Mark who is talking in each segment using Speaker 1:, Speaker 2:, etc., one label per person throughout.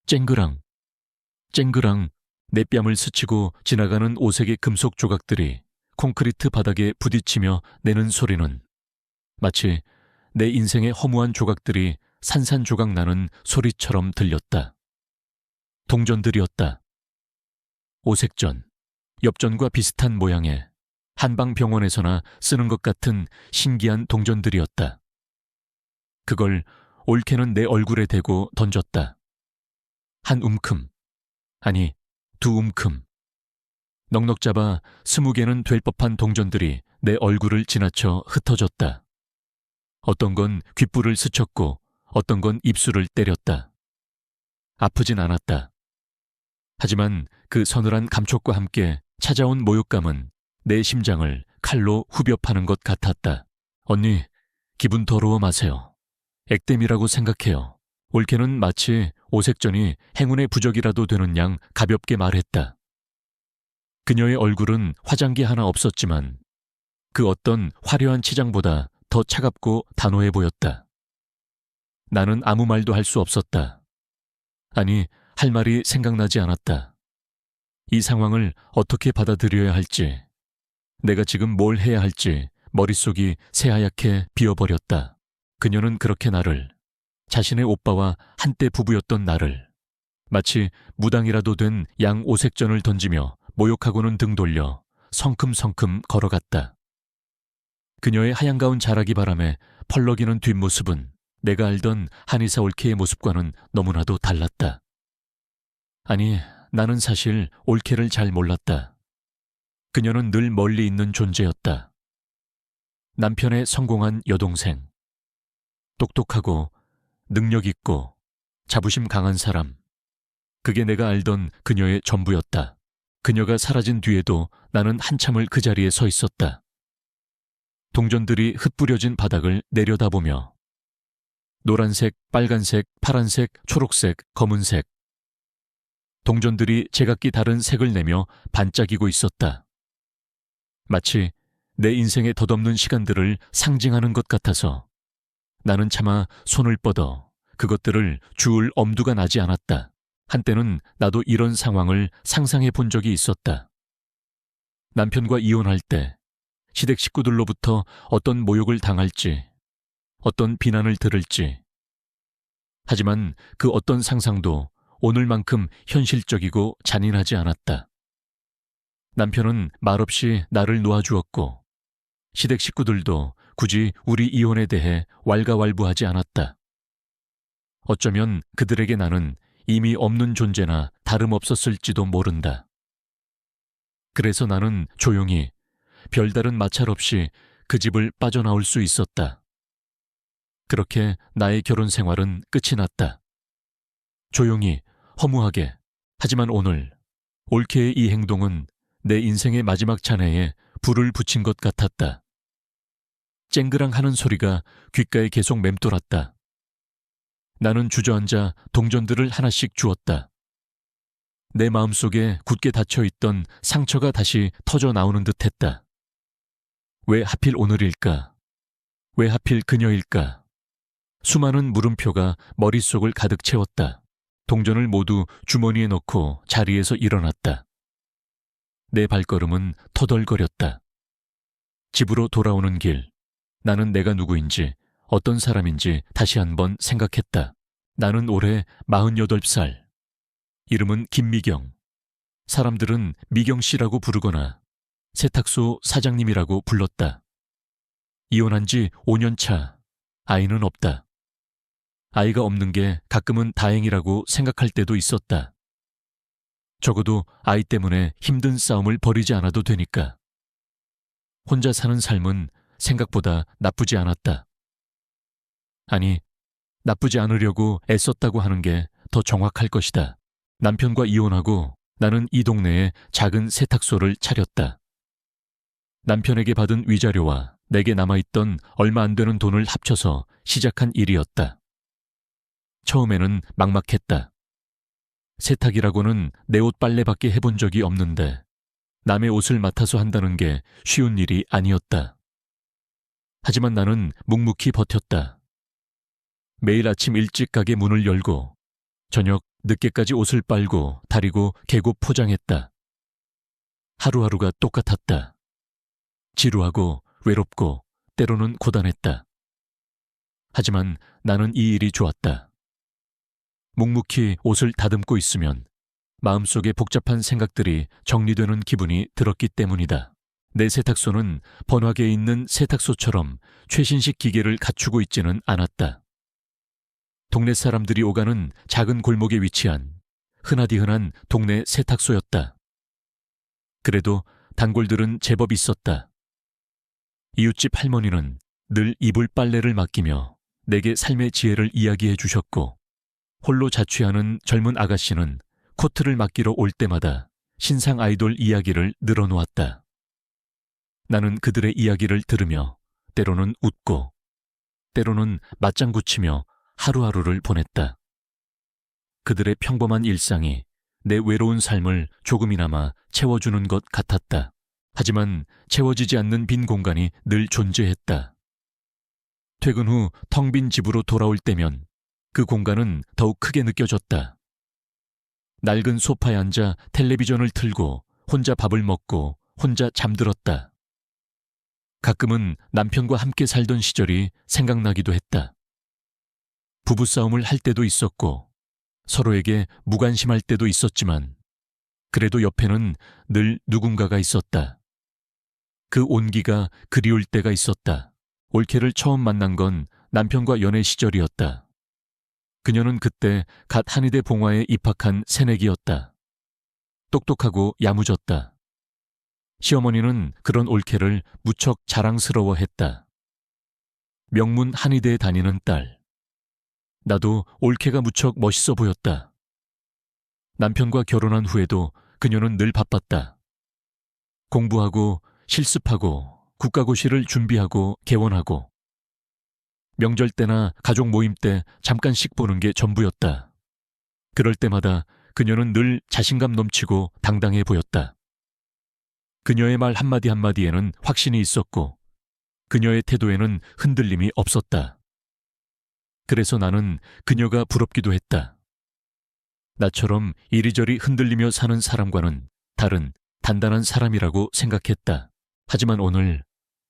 Speaker 1: 쨍그랑, 쨍그랑 내 뺨을 스치고 지나가는 오색의 금속 조각들이 콘크리트 바닥에 부딪히며 내는 소리는 마치 내 인생의 허무한 조각들이 산산조각 나는 소리처럼 들렸다. 동전들이었다. 오색전, 엽전과 비슷한 모양의 한방병원에서나 쓰는 것 같은 신기한 동전들이었다. 그걸 올케는 내 얼굴에 대고 던졌다. 한 움큼, 아니 2움큼. 넉넉 잡아 20개는 될 법한 동전들이 내 얼굴을 지나쳐 흩어졌다. 어떤 건 귓불을 스쳤고 어떤 건 입술을 때렸다. 아프진 않았다. 하지만 그 서늘한 감촉과 함께 찾아온 모욕감은 내 심장을 칼로 후벼 파는 것 같았다. 언니, 기분 더러워 마세요. 액땜이라고 생각해요. 올케는 마치 오색전이 행운의 부적이라도 되는 양 가볍게 말했다. 그녀의 얼굴은 화장기 하나 없었지만 그 어떤 화려한 치장보다 더 차갑고 단호해 보였다. 나는 아무 말도 할 수 없었다. 아니, 할 말이 생각나지 않았다. 이 상황을 어떻게 받아들여야 할지, 내가 지금 뭘 해야 할지 머릿속이 새하얗게 비어버렸다. 그녀는 그렇게 나를, 자신의 오빠와 한때 부부였던 나를 마치 무당이라도 된 양 오색전을 던지며 모욕하고는 등 돌려 성큼성큼 걸어갔다. 그녀의 하얀 가운 자라기 바람에 펄럭이는 뒷모습은 내가 알던 한의사 올케의 모습과는 너무나도 달랐다. 아니, 나는 사실 올케를 잘 몰랐다. 그녀는 늘 멀리 있는 존재였다. 남편의 성공한 여동생. 똑똑하고 능력 있고 자부심 강한 사람. 그게 내가 알던 그녀의 전부였다. 그녀가 사라진 뒤에도 나는 한참을 그 자리에 서 있었다. 동전들이 흩뿌려진 바닥을 내려다보며 노란색, 빨간색, 파란색, 초록색, 검은색. 동전들이 제각기 다른 색을 내며 반짝이고 있었다. 마치 내 인생에 덧없는 시간들을 상징하는 것 같아서 나는 차마 손을 뻗어 그것들을 주울 엄두가 나지 않았다. 한때는 나도 이런 상황을 상상해 본 적이 있었다. 남편과 이혼할 때 시댁 식구들로부터 어떤 모욕을 당할지, 어떤 비난을 들을지. 하지만 그 어떤 상상도 오늘만큼 현실적이고 잔인하지 않았다. 남편은 말없이 나를 놓아주었고 시댁 식구들도 굳이 우리 이혼에 대해 왈가왈부하지 않았다. 어쩌면 그들에게 나는 이미 없는 존재나 다름없었을지도 모른다. 그래서 나는 조용히 별다른 마찰 없이 그 집을 빠져나올 수 있었다. 그렇게 나의 결혼 생활은 끝이 났다. 조용히, 허무하게. 하지만 오늘 올케의 이 행동은 내 인생의 마지막 잔해에 불을 붙인 것 같았다. 쨍그랑 하는 소리가 귓가에 계속 맴돌았다. 나는 주저앉아 동전들을 하나씩 주었다. 내 마음속에 굳게 닫혀있던 상처가 다시 터져 나오는 듯했다. 왜 하필 오늘일까? 왜 하필 그녀일까? 수많은 물음표가 머릿속을 가득 채웠다. 동전을 모두 주머니에 넣고 자리에서 일어났다. 내 발걸음은 터덜거렸다. 집으로 돌아오는 길, 나는 내가 누구인지, 어떤 사람인지 다시 한번 생각했다. 나는 올해 48살. 이름은 김미경. 사람들은 미경 씨라고 부르거나 세탁소 사장님이라고 불렀다. 이혼한 지 5년 차. 아이는 없다. 아이가 없는 게 가끔은 다행이라고 생각할 때도 있었다. 적어도 아이 때문에 힘든 싸움을 벌이지 않아도 되니까. 혼자 사는 삶은 생각보다 나쁘지 않았다. 아니, 나쁘지 않으려고 애썼다고 하는 게 더 정확할 것이다. 남편과 이혼하고 나는 이 동네에 작은 세탁소를 차렸다. 남편에게 받은 위자료와 내게 남아있던 얼마 안 되는 돈을 합쳐서 시작한 일이었다. 처음에는 막막했다. 세탁이라고는 내 옷 빨래밖에 해본 적이 없는데 남의 옷을 맡아서 한다는 게 쉬운 일이 아니었다. 하지만 나는 묵묵히 버텼다. 매일 아침 일찍 가게 문을 열고 저녁 늦게까지 옷을 빨고 다리고 개고 포장했다. 하루하루가 똑같았다. 지루하고 외롭고 때로는 고단했다. 하지만 나는 이 일이 좋았다. 묵묵히 옷을 다듬고 있으면 마음속에 복잡한 생각들이 정리되는 기분이 들었기 때문이다. 내 세탁소는 번화가에 있는 세탁소처럼 최신식 기계를 갖추고 있지는 않았다. 동네 사람들이 오가는 작은 골목에 위치한 흔하디흔한 동네 세탁소였다. 그래도 단골들은 제법 있었다. 이웃집 할머니는 늘 이불 빨래를 맡기며 내게 삶의 지혜를 이야기해 주셨고, 홀로 자취하는 젊은 아가씨는 코트를 맡기러 올 때마다 신상 아이돌 이야기를 늘어놓았다. 나는 그들의 이야기를 들으며 때로는 웃고 때로는 맞장구 치며 하루하루를 보냈다. 그들의 평범한 일상이 내 외로운 삶을 조금이나마 채워주는 것 같았다. 하지만 채워지지 않는 빈 공간이 늘 존재했다. 퇴근 후 텅 빈 집으로 돌아올 때면 그 공간은 더욱 크게 느껴졌다. 낡은 소파에 앉아 텔레비전을 틀고 혼자 밥을 먹고 혼자 잠들었다. 가끔은 남편과 함께 살던 시절이 생각나기도 했다. 부부싸움을 할 때도 있었고 서로에게 무관심할 때도 있었지만 그래도 옆에는 늘 누군가가 있었다. 그 온기가 그리울 때가 있었다. 올케를 처음 만난 건 남편과 연애 시절이었다. 그녀는 그때 갓 한의대 봉화에 입학한 새내기였다. 똑똑하고 야무졌다. 시어머니는 그런 올케를 무척 자랑스러워했다. 명문 한의대에 다니는 딸. 나도 올케가 무척 멋있어 보였다. 남편과 결혼한 후에도 그녀는 늘 바빴다. 공부하고 실습하고 국가고시를 준비하고 개원하고 명절 때나 가족 모임 때 잠깐씩 보는 게 전부였다. 그럴 때마다 그녀는 늘 자신감 넘치고 당당해 보였다. 그녀의 말 한마디 한마디에는 확신이 있었고 그녀의 태도에는 흔들림이 없었다. 그래서 나는 그녀가 부럽기도 했다. 나처럼 이리저리 흔들리며 사는 사람과는 다른 단단한 사람이라고 생각했다. 하지만 오늘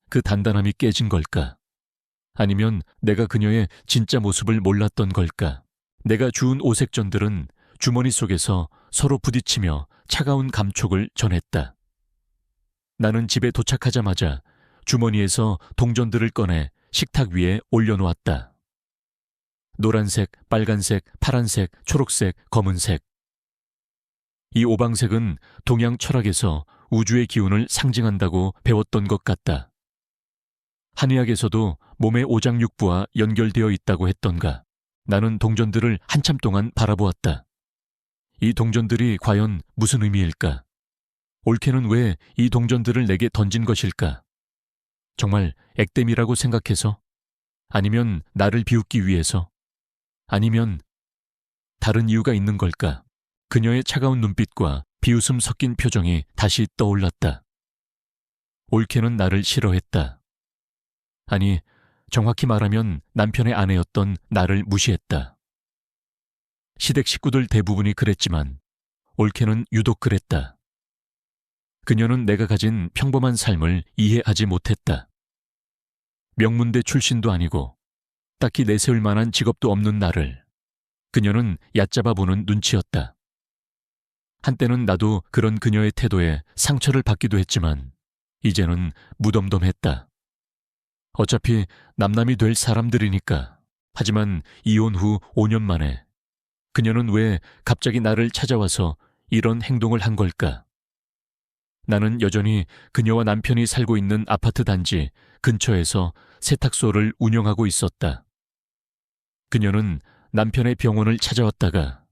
Speaker 1: 그 단단함이 깨진 걸까? 아니면 내가 그녀의 진짜 모습을 몰랐던 걸까? 내가 주운 오색전들은 주머니 속에서 서로 부딪히며 차가운 감촉을 전했다. 나는 집에 도착하자마자 주머니에서 동전들을 꺼내 식탁 위에 올려놓았다. 노란색, 빨간색, 파란색, 초록색, 검은색. 이 오방색은 동양 철학에서 우주의 기운을 상징한다고 배웠던 것 같다. 한의학에서도 몸의 오장육부와 연결되어 있다고 했던가. 나는 동전들을 한참 동안 바라보았다. 이 동전들이 과연 무슨 의미일까? 올케는 왜 이 동전들을 내게 던진 것일까? 정말 액땜이라고 생각해서? 아니면 나를 비웃기 위해서? 아니면 다른 이유가 있는 걸까? 그녀의 차가운 눈빛과 비웃음 섞인 표정이 다시 떠올랐다. 올케는 나를 싫어했다. 아니, 정확히 말하면 남편의 아내였던 나를 무시했다. 시댁 식구들 대부분이 그랬지만 올케는 유독 그랬다. 그녀는 내가 가진 평범한 삶을 이해하지 못했다. 명문대 출신도 아니고 딱히 내세울 만한 직업도 없는 나를 그녀는 얕잡아 보는 눈치였다. 한때는 나도 그런 그녀의 태도에 상처를 받기도 했지만 이제는 무덤덤했다. 어차피 남남이 될 사람들이니까. 하지만 이혼 후 5년 만에 그녀는 왜 갑자기 나를 찾아와서 이런 행동을 한 걸까? 나는 여전히 그녀와 남편이 살고 있는 아파트 단지 근처에서 세탁소를 운영하고 있었다. 그녀는 남편의 병원을 찾아왔다가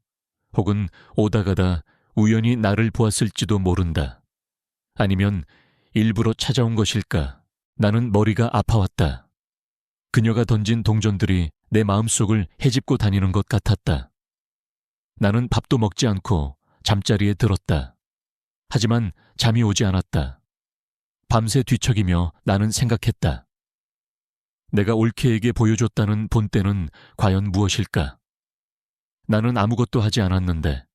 Speaker 1: 혹은 오다 가다 우연히 나를 보았을지도 모른다. 아니면 일부러 찾아온 것일까? 나는 머리가 아파왔다. 그녀가 던진 동전들이 내 마음속을 헤집고 다니는 것 같았다. 나는 밥도 먹지 않고 잠자리에 들었다. 하지만 잠이 오지 않았다. 밤새 뒤척이며 나는 생각했다. 내가 올케에게 보여줬다는 본때는 과연 무엇일까? 나는 아무것도 하지 않았는데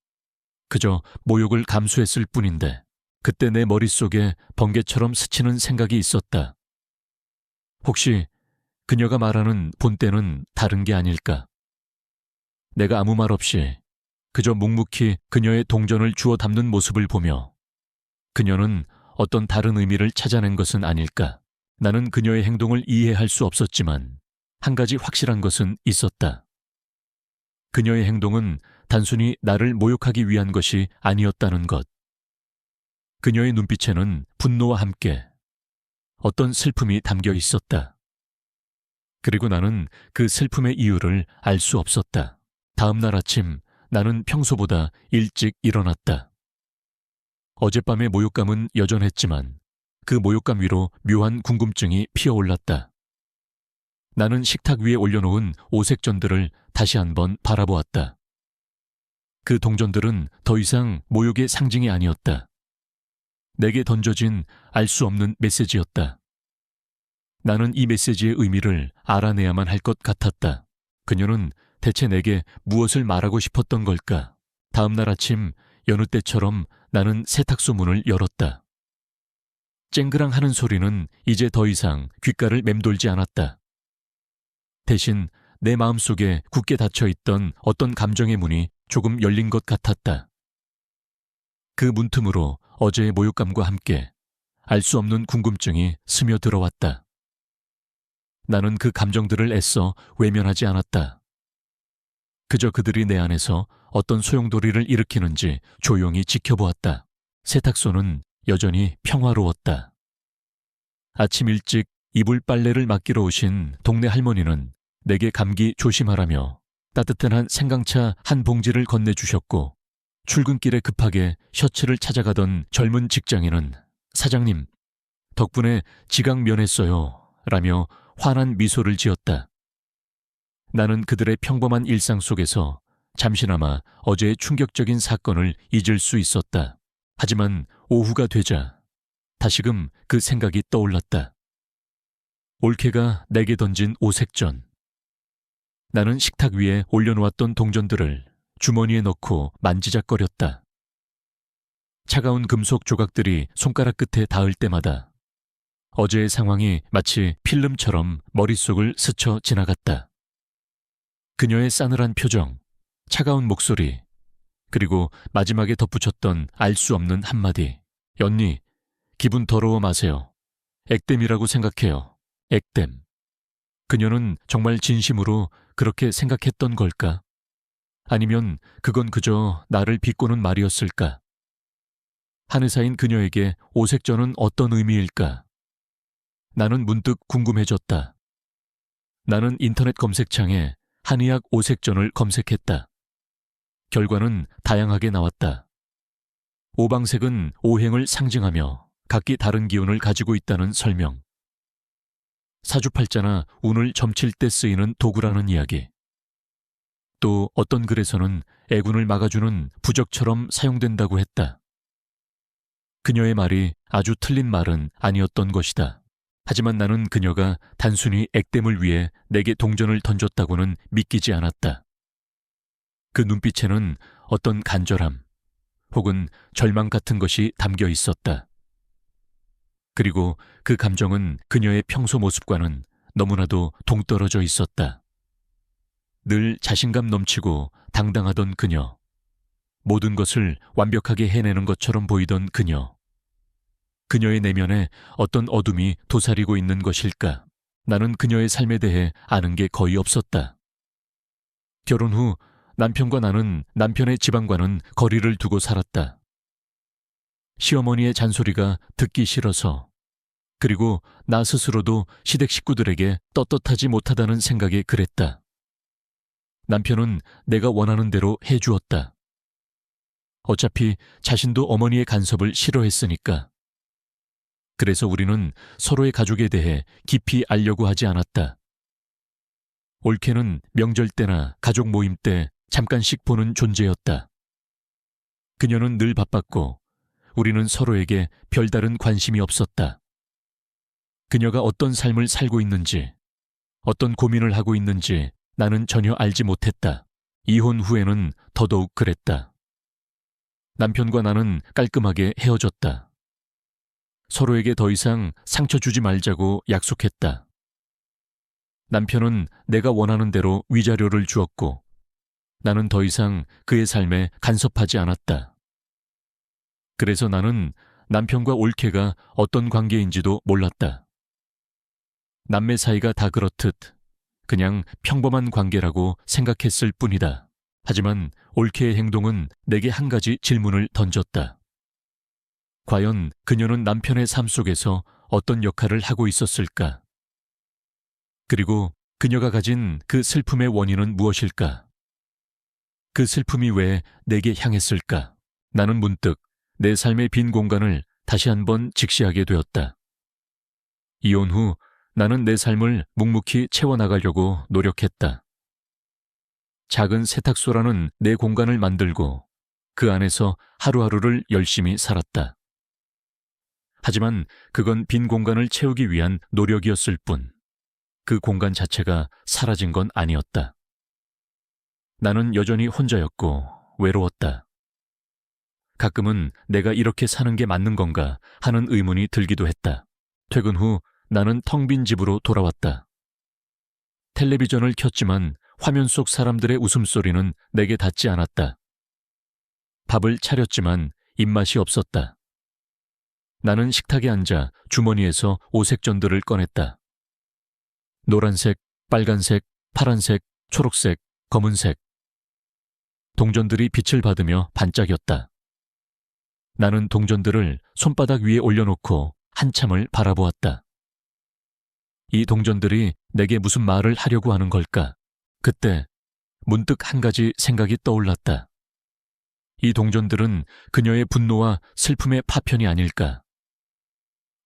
Speaker 1: 그저 모욕을 감수했을 뿐인데 그때 내 머릿속에 번개처럼 스치는 생각이 있었다. 혹시 그녀가 말하는 본때는 다른 게 아닐까? 내가 아무 말 없이 그저 묵묵히 그녀의 동전을 주워 담는 모습을 보며 그녀는 어떤 다른 의미를 찾아낸 것은 아닐까? 나는 그녀의 행동을 이해할 수 없었지만 한 가지 확실한 것은 있었다. 그녀의 행동은 단순히 나를 모욕하기 위한 것이 아니었다는 것. 그녀의 눈빛에는 분노와 함께 어떤 슬픔이 담겨 있었다. 그리고 나는 그 슬픔의 이유를 알 수 없었다. 다음 날 아침 나는 평소보다 일찍 일어났다. 어젯밤의 모욕감은 여전했지만 그 모욕감 위로 묘한 궁금증이 피어올랐다. 나는 식탁 위에 올려놓은 오색전들을 다시 한번 바라보았다. 그 동전들은 더 이상 모욕의 상징이 아니었다. 내게 던져진 알 수 없는 메시지였다. 나는 이 메시지의 의미를 알아내야만 할 것 같았다. 그녀는 대체 내게 무엇을 말하고 싶었던 걸까? 다음 날 아침 여느 때처럼 나는 세탁소 문을 열었다. 쨍그랑 하는 소리는 이제 더 이상 귓가를 맴돌지 않았다. 대신 내 마음속에 굳게 닫혀있던 어떤 감정의 문이 조금 열린 것 같았다. 그 문틈으로 어제의 모욕감과 함께 알 수 없는 궁금증이 스며들어왔다. 나는 그 감정들을 애써 외면하지 않았다. 그저 그들이 내 안에서 어떤 소용돌이를 일으키는지 조용히 지켜보았다. 세탁소는 여전히 평화로웠다. 아침 일찍 이불 빨래를 맡기러 오신 동네 할머니는 내게 감기 조심하라며 따뜻한 한 생강차 한 봉지를 건네주셨고 출근길에 급하게 셔츠를 찾아가던 젊은 직장인은 사장님, 덕분에 지각 면했어요 라며 환한 미소를 지었다. 나는 그들의 평범한 일상 속에서 잠시나마 어제의 충격적인 사건을 잊을 수 있었다. 하지만 오후가 되자 다시금 그 생각이 떠올랐다. 올케가 내게 던진 오색전. 나는 식탁 위에 올려놓았던 동전들을 주머니에 넣고 만지작거렸다. 차가운 금속 조각들이 손가락 끝에 닿을 때마다 어제의 상황이 마치 필름처럼 머릿속을 스쳐 지나갔다. 그녀의 싸늘한 표정, 차가운 목소리, 그리고 마지막에 덧붙였던 알 수 없는 한마디. 연니, 기분 더러워 마세요. 액땜이라고 생각해요. 액땜. 그녀는 정말 진심으로 그렇게 생각했던 걸까? 아니면 그건 그저 나를 비꼬는 말이었을까? 한의사인 그녀에게 오색전은 어떤 의미일까? 나는 문득 궁금해졌다. 나는 인터넷 검색창에 한의학 오색전을 검색했다. 결과는 다양하게 나왔다. 오방색은 오행을 상징하며 각기 다른 기운을 가지고 있다는 설명. 사주팔자나 운을 점칠 때 쓰이는 도구라는 이야기. 또 어떤 글에서는 애군을 막아주는 부적처럼 사용된다고 했다. 그녀의 말이 아주 틀린 말은 아니었던 것이다. 하지만 나는 그녀가 단순히 액땜을 위해 내게 동전을 던졌다고는 믿기지 않았다. 그 눈빛에는 어떤 간절함 혹은 절망 같은 것이 담겨 있었다. 그리고 그 감정은 그녀의 평소 모습과는 너무나도 동떨어져 있었다. 늘 자신감 넘치고 당당하던 그녀, 모든 것을 완벽하게 해내는 것처럼 보이던 그녀. 그녀의 내면에 어떤 어둠이 도사리고 있는 것일까? 나는 그녀의 삶에 대해 아는 게 거의 없었다. 결혼 후 남편과 나는 남편의 집안과는 거리를 두고 살았다. 시어머니의 잔소리가 듣기 싫어서, 그리고 나 스스로도 시댁 식구들에게 떳떳하지 못하다는 생각에 그랬다. 남편은 내가 원하는 대로 해주었다. 어차피 자신도 어머니의 간섭을 싫어했으니까. 그래서 우리는 서로의 가족에 대해 깊이 알려고 하지 않았다. 올케는 명절 때나 가족 모임 때 잠깐씩 보는 존재였다. 그녀는 늘 바빴고 우리는 서로에게 별다른 관심이 없었다. 그녀가 어떤 삶을 살고 있는지, 어떤 고민을 하고 있는지 나는 전혀 알지 못했다. 이혼 후에는 더더욱 그랬다. 남편과 나는 깔끔하게 헤어졌다. 서로에게 더 이상 상처 주지 말자고 약속했다. 남편은 내가 원하는 대로 위자료를 주었고 나는 더 이상 그의 삶에 간섭하지 않았다. 그래서 나는 남편과 올케가 어떤 관계인지도 몰랐다. 남매 사이가 다 그렇듯 그냥 평범한 관계라고 생각했을 뿐이다. 하지만 올케의 행동은 내게 한 가지 질문을 던졌다. 과연 그녀는 남편의 삶 속에서 어떤 역할을 하고 있었을까? 그리고 그녀가 가진 그 슬픔의 원인은 무엇일까? 그 슬픔이 왜 내게 향했을까? 나는 문득 내 삶의 빈 공간을 다시 한번 직시하게 되었다. 이혼 후 나는 내 삶을 묵묵히 채워나가려고 노력했다. 작은 세탁소라는 내 공간을 만들고 그 안에서 하루하루를 열심히 살았다. 하지만 그건 빈 공간을 채우기 위한 노력이었을 뿐, 그 공간 자체가 사라진 건 아니었다. 나는 여전히 혼자였고 외로웠다. 가끔은 내가 이렇게 사는 게 맞는 건가 하는 의문이 들기도 했다. 퇴근 후 나는 텅 빈 집으로 돌아왔다. 텔레비전을 켰지만 화면 속 사람들의 웃음소리는 내게 닿지 않았다. 밥을 차렸지만 입맛이 없었다. 나는 식탁에 앉아 주머니에서 오색전들을 꺼냈다. 노란색, 빨간색, 파란색, 초록색, 검은색. 동전들이 빛을 받으며 반짝였다. 나는 동전들을 손바닥 위에 올려놓고 한참을 바라보았다. 이 동전들이 내게 무슨 말을 하려고 하는 걸까? 그때 문득 한 가지 생각이 떠올랐다. 이 동전들은 그녀의 분노와 슬픔의 파편이 아닐까?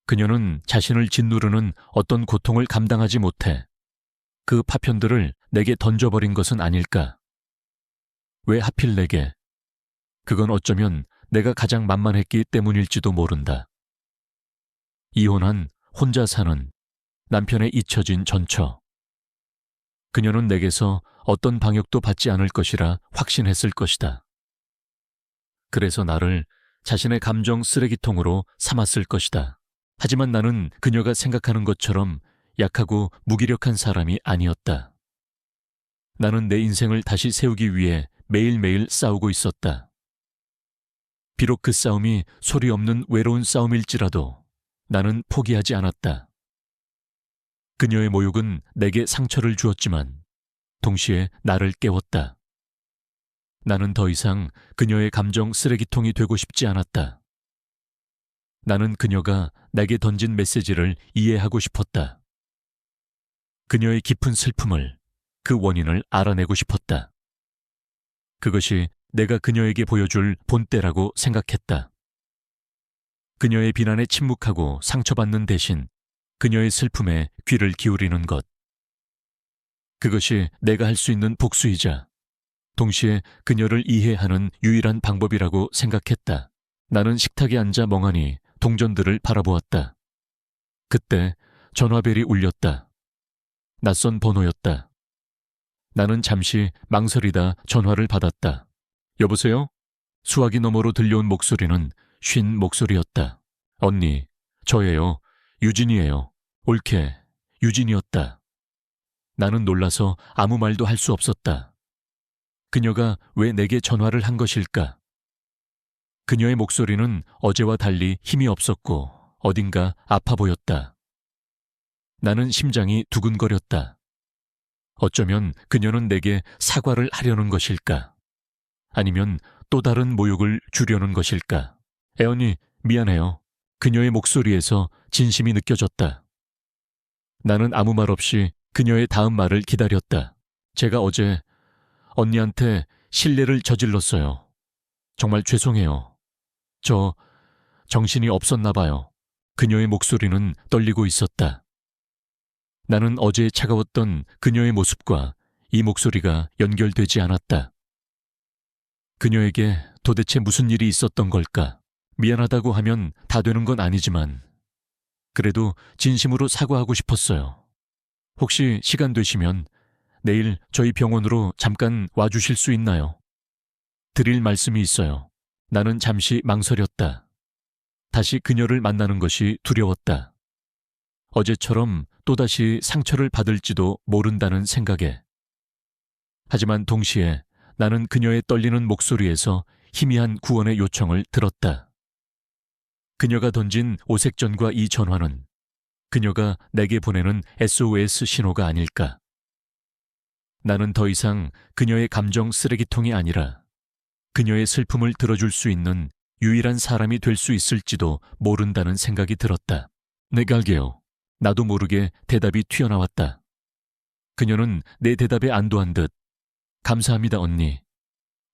Speaker 1: 그녀는 자신을 짓누르는 어떤 고통을 감당하지 못해 그 파편들을 내게 던져버린 것은 아닐까? 왜 하필 내게? 그건 어쩌면 내가 가장 만만했기 때문일지도 모른다. 이혼한 혼자 사는 남편의 잊혀진 전처. 그녀는 내게서 어떤 방역도 받지 않을 것이라 확신했을 것이다. 그래서 나를 자신의 감정 쓰레기통으로 삼았을 것이다. 하지만 나는 그녀가 생각하는 것처럼 약하고 무기력한 사람이 아니었다. 나는 내 인생을 다시 세우기 위해 매일매일 싸우고 있었다. 비록 그 싸움이 소리 없는 외로운 싸움일지라도 나는 포기하지 않았다. 그녀의 모욕은 내게 상처를 주었지만 동시에 나를 깨웠다. 나는 더 이상 그녀의 감정 쓰레기통이 되고 싶지 않았다. 나는 그녀가 내게 던진 메시지를 이해하고 싶었다. 그녀의 깊은 슬픔을, 그 원인을 알아내고 싶었다. 그것이 내가 그녀에게 보여줄 본때라고 생각했다. 그녀의 비난에 침묵하고 상처받는 대신 그녀의 슬픔에 귀를 기울이는 것. 그것이 내가 할 수 있는 복수이자 동시에 그녀를 이해하는 유일한 방법이라고 생각했다. 나는 식탁에 앉아 멍하니 동전들을 바라보았다. 그때 전화벨이 울렸다. 낯선 번호였다. 나는 잠시 망설이다 전화를 받았다. 여보세요? 수화기 너머로 들려온 목소리는 쉰 목소리였다. 언니, 저예요. 유진이에요. 올케, 유진이었다. 나는 놀라서 아무 말도 할 수 없었다. 그녀가 왜 내게 전화를 한 것일까? 그녀의 목소리는 어제와 달리 힘이 없었고 어딘가 아파 보였다. 나는 심장이 두근거렸다. 어쩌면 그녀는 내게 사과를 하려는 것일까? 아니면 또 다른 모욕을 주려는 것일까? 애언니, 미안해요. 그녀의 목소리에서 진심이 느껴졌다. 나는 아무 말 없이 그녀의 다음 말을 기다렸다. 제가 어제 언니한테 실례를 저질렀어요. 정말 죄송해요. 저 정신이 없었나 봐요. 그녀의 목소리는 떨리고 있었다. 나는 어제 차가웠던 그녀의 모습과 이 목소리가 연결되지 않았다. 그녀에게 도대체 무슨 일이 있었던 걸까? 미안하다고 하면 다 되는 건 아니지만 그래도 진심으로 사과하고 싶었어요. 혹시 시간 되시면 내일 저희 병원으로 잠깐 와주실 수 있나요? 드릴 말씀이 있어요. 나는 잠시 망설였다. 다시 그녀를 만나는 것이 두려웠다. 어제처럼 또다시 상처를 받을지도 모른다는 생각에. 하지만 동시에 나는 그녀의 떨리는 목소리에서 희미한 구원의 요청을 들었다. 그녀가 던진 오색전과 이 전화는 그녀가 내게 보내는 SOS 신호가 아닐까. 나는 더 이상 그녀의 감정 쓰레기통이 아니라 그녀의 슬픔을 들어줄 수 있는 유일한 사람이 될 수 있을지도 모른다는 생각이 들었다. 내가 알게요. 나도 모르게 대답이 튀어나왔다. 그녀는 내 대답에 안도한 듯 감사합니다 언니.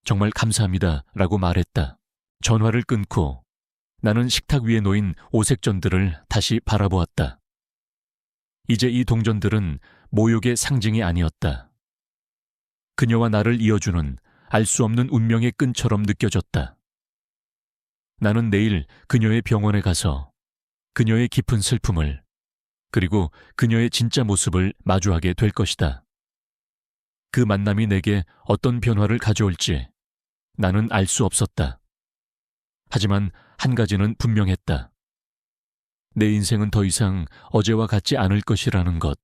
Speaker 1: 정말 감사합니다 라고 말했다. 전화를 끊고 나는 식탁 위에 놓인 오색전들을 다시 바라보았다. 이제 이 동전들은 모욕의 상징이 아니었다. 그녀와 나를 이어주는 알 수 없는 운명의 끈처럼 느껴졌다. 나는 내일 그녀의 병원에 가서 그녀의 깊은 슬픔을 그리고 그녀의 진짜 모습을 마주하게 될 것이다. 그 만남이 내게 어떤 변화를 가져올지 나는 알 수 없었다. 하지만 한 가지는 분명했다. 내 인생은 더 이상 어제와 같지 않을 것이라는 것.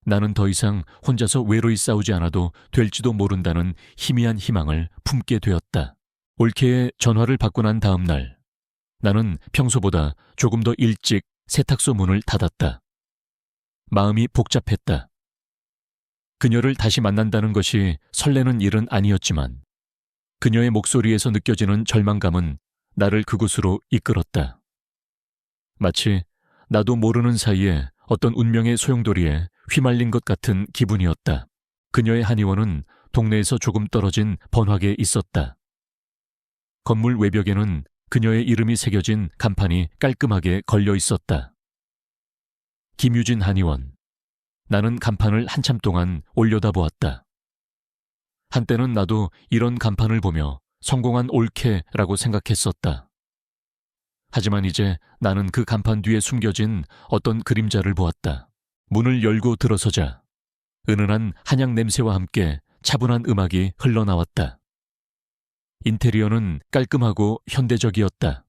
Speaker 1: 나는 더 이상 혼자서 외로이 싸우지 않아도 될지도 모른다는 희미한 희망을 품게 되었다. 올케에 전화를 받고 난 다음 날, 나는 평소보다 조금 더 일찍 세탁소 문을 닫았다. 마음이 복잡했다. 그녀를 다시 만난다는 것이 설레는 일은 아니었지만 그녀의 목소리에서 느껴지는 절망감은 나를 그곳으로 이끌었다. 마치 나도 모르는 사이에 어떤 운명의 소용돌이에 휘말린 것 같은 기분이었다. 그녀의 한의원은 동네에서 조금 떨어진 번화가에 있었다. 건물 외벽에는 그녀의 이름이 새겨진 간판이 깔끔하게 걸려 있었다. 김유진 한의원. 나는 간판을 한참 동안 올려다보았다. 한때는 나도 이런 간판을 보며 성공한 올케라고 생각했었다. 하지만 이제 나는 그 간판 뒤에 숨겨진 어떤 그림자를 보았다. 문을 열고 들어서자 은은한 한약 냄새와 함께 차분한 음악이 흘러나왔다. 인테리어는 깔끔하고 현대적이었다.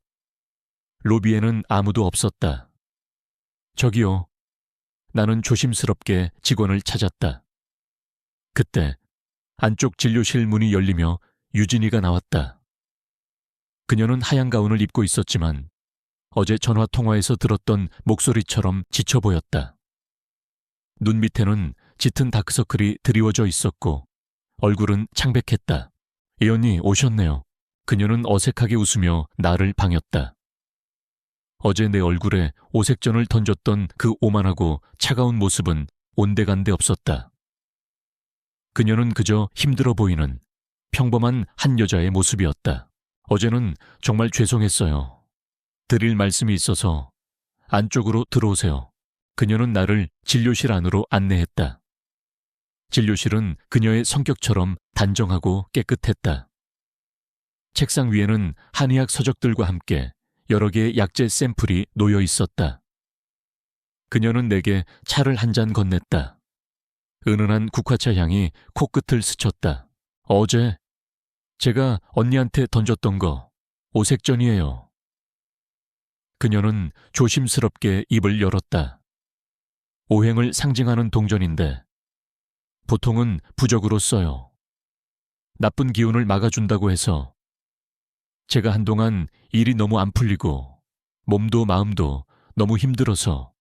Speaker 1: 로비에는 아무도 없었다. 저기요. 나는 조심스럽게 직원을 찾았다. 그때 안쪽 진료실 문이 열리며 유진이가 나왔다. 그녀는 하얀 가운을 입고 있었지만 어제 전화 통화에서 들었던 목소리처럼 지쳐 보였다. 눈 밑에는 짙은 다크서클이 드리워져 있었고 얼굴은 창백했다. 이 언니 오셨네요. 그녀는 어색하게 웃으며 나를 방였다. 어제 내 얼굴에 오색전을 던졌던 그 오만하고 차가운 모습은 온데간데 없었다. 그녀는 그저 힘들어 보이는 평범한 한 여자의 모습이었다. 어제는 정말 죄송했어요. 드릴 말씀이 있어서 안쪽으로 들어오세요. 그녀는 나를 진료실 안으로 안내했다. 진료실은 그녀의 성격처럼 단정하고 깨끗했다. 책상 위에는 한의학 서적들과 함께 여러 개의 약재 샘플이 놓여 있었다. 그녀는 내게 차를 한 잔 건넸다. 은은한 국화차 향이 코끝을 스쳤다. 어제 제가 언니한테 던졌던 거 오색전이에요. 그녀는 조심스럽게 입을 열었다. 오행을 상징하는 동전인데 보통은 부적으로 써요. 나쁜 기운을 막아준다고 해서 제가 한동안 일이 너무 안 풀리고 몸도 마음도 너무 힘들어서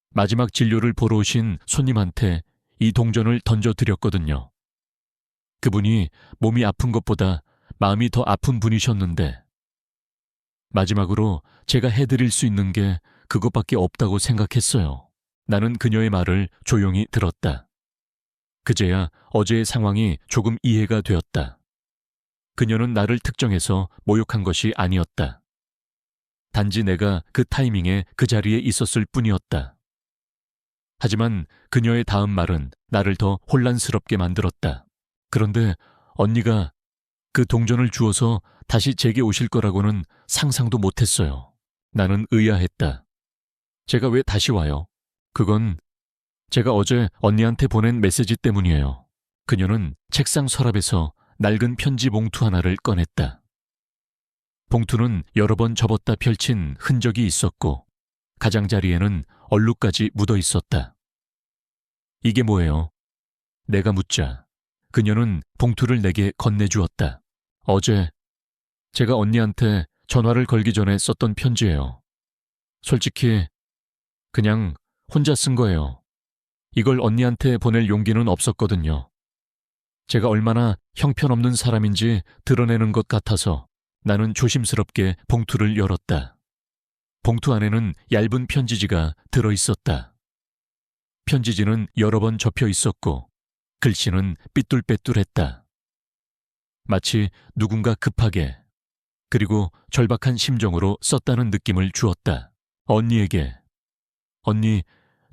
Speaker 1: 마지막 진료를 보러 오신 손님한테 이 동전을 던져드렸거든요. 그분이 몸이 아픈 것보다 마음이 더 아픈 분이셨는데 마지막으로 제가 해드릴 수 있는 게 그것밖에 없다고 생각했어요. 나는 그녀의 말을 조용히 들었다. 그제야 어제의 상황이 조금 이해가 되었다. 그녀는 나를 특정해서 모욕한 것이 아니었다. 단지 내가 그 타이밍에 그 자리에 있었을 뿐이었다. 하지만 그녀의 다음 말은 나를 더 혼란스럽게 만들었다. 그런데 언니가 그 동전을 주어서 다시 제게 오실 거라고는 상상도 못했어요. 나는 의아했다. 제가 왜 다시 와요? 그건 제가 어제 언니한테 보낸 메시지 때문이에요. 그녀는 책상 서랍에서 낡은 편지 봉투 하나를 꺼냈다. 봉투는 여러 번 접었다 펼친 흔적이 있었고 가장자리에는 얼룩까지 묻어 있었다. 이게 뭐예요? 내가 묻자 그녀는 봉투를 내게 건네주었다. 어제 제가 언니한테 전화를 걸기 전에 썼던 편지예요. 솔직히 그냥 혼자 쓴 거예요. 이걸 언니한테 보낼 용기는 없었거든요. 제가 얼마나 형편없는 사람인지 드러내는 것 같아서 나는 조심스럽게 봉투를 열었다. 봉투 안에는 얇은 편지지가 들어있었다. 편지지는 여러 번 접혀 있었고 글씨는 삐뚤빼뚤했다. 마치 누군가 급하게 그리고 절박한 심정으로 썼다는 느낌을 주었다. 언니에게. 언니,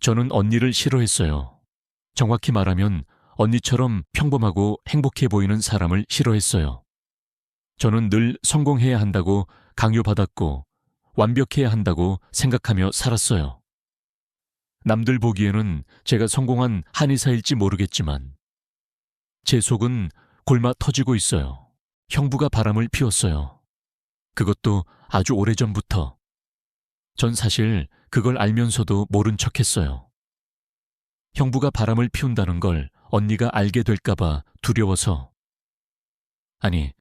Speaker 1: 저는 언니를 싫어했어요. 정확히 말하면 언니처럼 평범하고 행복해 보이는 사람을 싫어했어요. 저는 늘 성공해야 한다고 강요받았고 완벽해야 한다고 생각하며 살았어요. 남들 보기에는 제가 성공한 한의사일지 모르겠지만 제 속은 골마 터지고 있어요. 형부가 바람을 피웠어요. 그것도 아주 오래전부터. 전 사실 그걸 알면서도 모른 척했어요. 형부가 바람을 피운다는 걸 언니가 알게 될까봐 두려워서. 아니,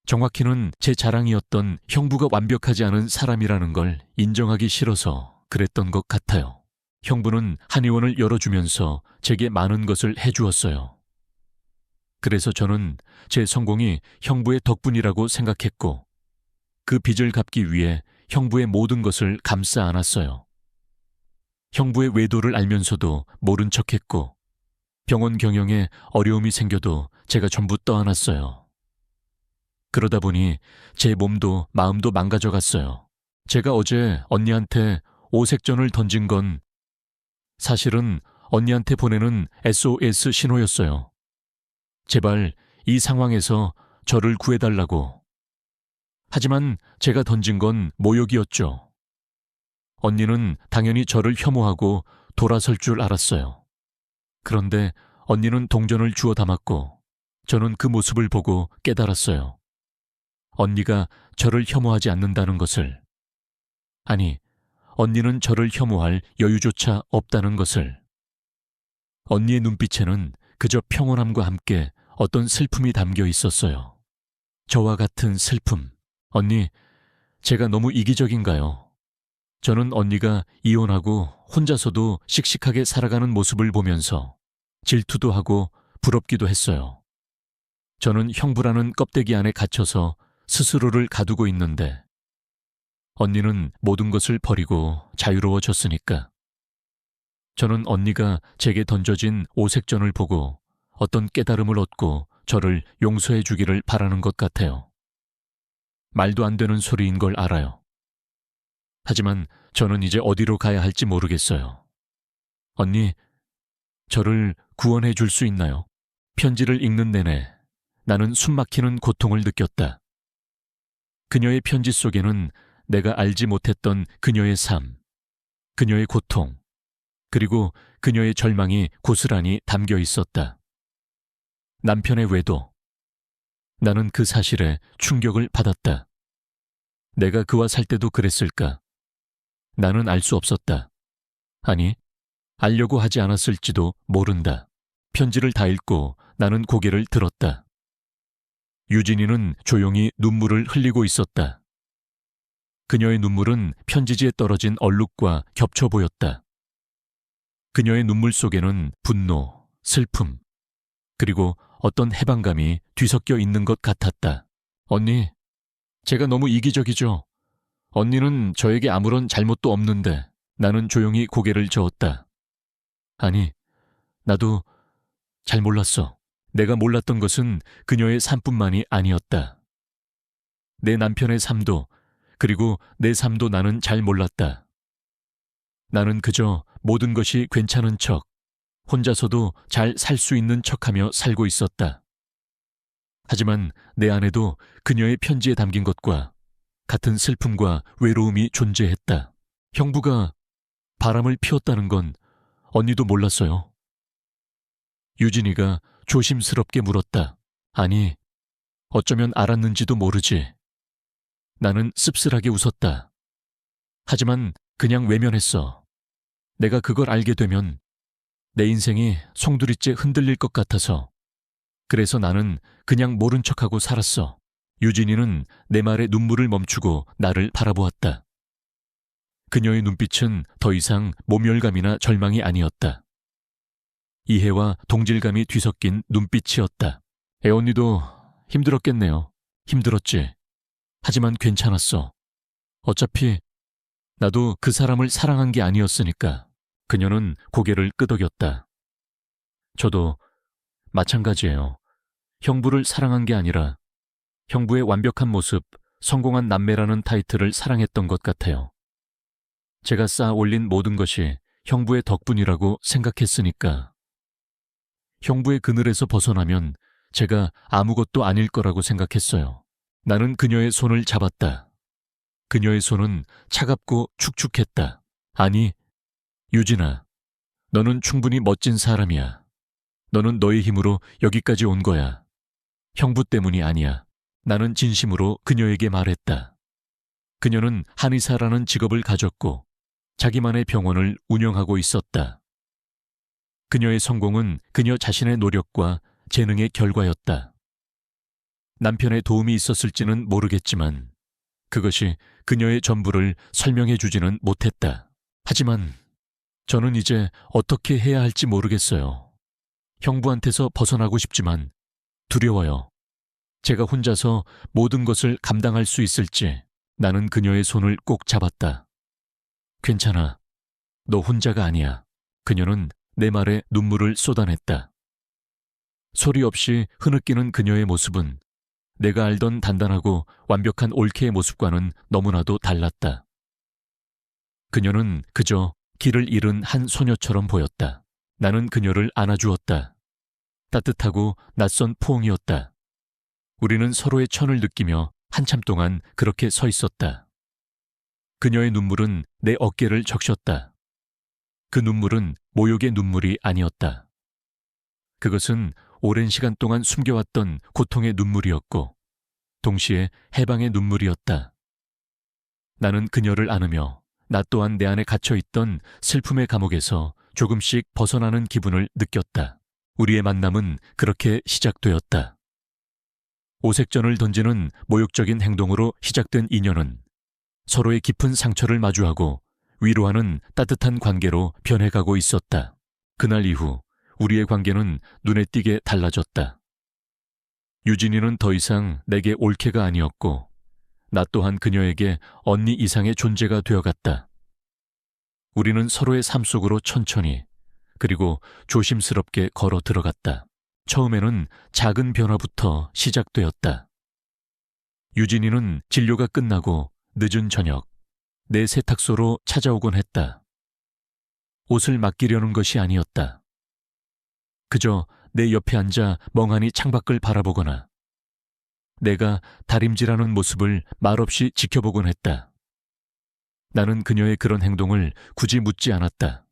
Speaker 1: 정확히는 제 자랑이었던 형부가 완벽하지 않은 사람이라는 걸 인정하기 싫어서 그랬던 것 같아요. 형부는 한의원을 열어주면서 제게 많은 것을 해주었어요. 그래서 저는 제 성공이 형부의 덕분이라고 생각했고 그 빚을 갚기 위해 형부의 모든 것을 감싸 안았어요. 형부의 외도를 알면서도 모른 척했고 병원 경영에 어려움이 생겨도 제가 전부 떠안았어요. 그러다 보니 제 몸도 마음도 망가져갔어요. 제가 어제 언니한테 오색전을 던진 건 사실은 언니한테 보내는 SOS 신호였어요. 제발 이 상황에서 저를 구해달라고. 하지만 제가 던진 건 모욕이었죠. 언니는 당연히 저를 혐오하고 돌아설 줄 알았어요. 그런데 언니는 동전을 주워 담았고 저는 그 모습을 보고 깨달았어요. 언니가 저를 혐오하지 않는다는 것을. 아니, 언니는 저를 혐오할 여유조차 없다는 것을. 언니의 눈빛에는 그저 평온함과 함께 어떤 슬픔이 담겨 있었어요. 저와 같은 슬픔. 언니, 제가 너무 이기적인가요? 저는 언니가 이혼하고 혼자서도 씩씩하게 살아가는 모습을 보면서 질투도 하고 부럽기도 했어요. 저는 형부라는 껍데기 안에 갇혀서 스스로를 가두고 있는데 언니는 모든 것을 버리고 자유로워졌으니까. 저는 언니가 제게 던져진 오색전을 보고 어떤 깨달음을 얻고 저를 용서해 주기를 바라는 것 같아요. 말도 안 되는 소리인 걸 알아요. 하지만 저는 이제 어디로 가야 할지 모르겠어요. 언니, 저를 구원해 줄 수 있나요? 편지를 읽는 내내 나는 숨막히는 고통을 느꼈다. 그녀의 편지 속에는 내가 알지 못했던 그녀의 삶, 그녀의 고통, 그리고 그녀의 절망이 고스란히 담겨 있었다. 남편의 외도. 나는 그 사실에 충격을 받았다. 내가 그와 살 때도 그랬을까? 나는 알 수 없었다. 아니, 알려고 하지 않았을지도 모른다. 편지를 다 읽고 나는 고개를 들었다. 유진이는 조용히 눈물을 흘리고 있었다. 그녀의 눈물은 편지지에 떨어진 얼룩과 겹쳐 보였다. 그녀의 눈물 속에는 분노, 슬픔, 그리고 어떤 해방감이 뒤섞여 있는 것 같았다. 언니, 제가 너무 이기적이죠. 언니는 저에게 아무런 잘못도 없는데. 나는 조용히 고개를 저었다. 아니, 나도 잘 몰랐어. 내가 몰랐던 것은 그녀의 삶뿐만이 아니었다. 내 남편의 삶도, 그리고 내 삶도 나는 잘 몰랐다. 나는 그저 모든 것이 괜찮은 척, 혼자서도 잘 살 수 있는 척하며 살고 있었다. 하지만 내 안에도 그녀의 편지에 담긴 것과 같은 슬픔과 외로움이 존재했다. 형부가 바람을 피웠다는 건 언니도 몰랐어요. 유진이가 조심스럽게 물었다. 아니, 어쩌면 알았는지도 모르지. 나는 씁쓸하게 웃었다. 하지만 그냥 외면했어. 내가 그걸 알게 되면 내 인생이 송두리째 흔들릴 것 같아서. 그래서 나는 그냥 모른 척하고 살았어. 유진이는 내 말에 눈물을 멈추고 나를 바라보았다. 그녀의 눈빛은 더 이상 모멸감이나 절망이 아니었다. 이해와 동질감이 뒤섞인 눈빛이었다. 애언니도 힘들었겠네요. 힘들었지. 하지만 괜찮았어. 어차피 나도 그 사람을 사랑한 게 아니었으니까. 그녀는 고개를 끄덕였다. 저도 마찬가지예요. 형부를 사랑한 게 아니라 형부의 완벽한 모습, 성공한 남매라는 타이틀을 사랑했던 것 같아요. 제가 쌓아 올린 모든 것이 형부의 덕분이라고 생각했으니까. 형부의 그늘에서 벗어나면 제가 아무것도 아닐 거라고 생각했어요. 나는 그녀의 손을 잡았다. 그녀의 손은 차갑고 축축했다. 아니, 유진아, 너는 충분히 멋진 사람이야. 너는 너의 힘으로 여기까지 온 거야. 형부 때문이 아니야. 나는 진심으로 그녀에게 말했다. 그녀는 한의사라는 직업을 가졌고 자기만의 병원을 운영하고 있었다. 그녀의 성공은 그녀 자신의 노력과 재능의 결과였다. 남편의 도움이 있었을지는 모르겠지만 그것이 그녀의 전부를 설명해 주지는 못했다. 하지만 저는 이제 어떻게 해야 할지 모르겠어요. 형부한테서 벗어나고 싶지만 두려워요. 제가 혼자서 모든 것을 감당할 수 있을지. 나는 그녀의 손을 꼭 잡았다. 괜찮아. 너 혼자가 아니야. 그녀는 내 말에 눈물을 쏟아냈다. 소리 없이 흐느끼는 그녀의 모습은 내가 알던 단단하고 완벽한 올케의 모습과는 너무나도 달랐다. 그녀는 그저 길을 잃은 한 소녀처럼 보였다. 나는 그녀를 안아주었다. 따뜻하고 낯선 포옹이었다. 우리는 서로의 천을 느끼며 한참 동안 그렇게 서 있었다. 그녀의 눈물은 내 어깨를 적셨다. 그 눈물은 모욕의 눈물이 아니었다. 그것은 오랜 시간 동안 숨겨왔던 고통의 눈물이었고 동시에 해방의 눈물이었다. 나는 그녀를 안으며 나 또한 내 안에 갇혀있던 슬픔의 감옥에서 조금씩 벗어나는 기분을 느꼈다. 우리의 만남은 그렇게 시작되었다. 오색전을 던지는 모욕적인 행동으로 시작된 인연은 서로의 깊은 상처를 마주하고 위로하는 따뜻한 관계로 변해가고 있었다. 그날 이후 우리의 관계는 눈에 띄게 달라졌다. 유진이는 더 이상 내게 올케가 아니었고 나 또한 그녀에게 언니 이상의 존재가 되어갔다. 우리는 서로의 삶 속으로 천천히 그리고 조심스럽게 걸어 들어갔다. 처음에는 작은 변화부터 시작되었다. 유진이는 진료가 끝나고 늦은 저녁 내 세탁소로 찾아오곤 했다. 옷을 맡기려는 것이 아니었다. 그저 내 옆에 앉아 멍하니 창밖을 바라보거나 내가 다림질하는 모습을 말없이 지켜보곤 했다. 나는 그녀의 그런 행동을 굳이 묻지 않았다.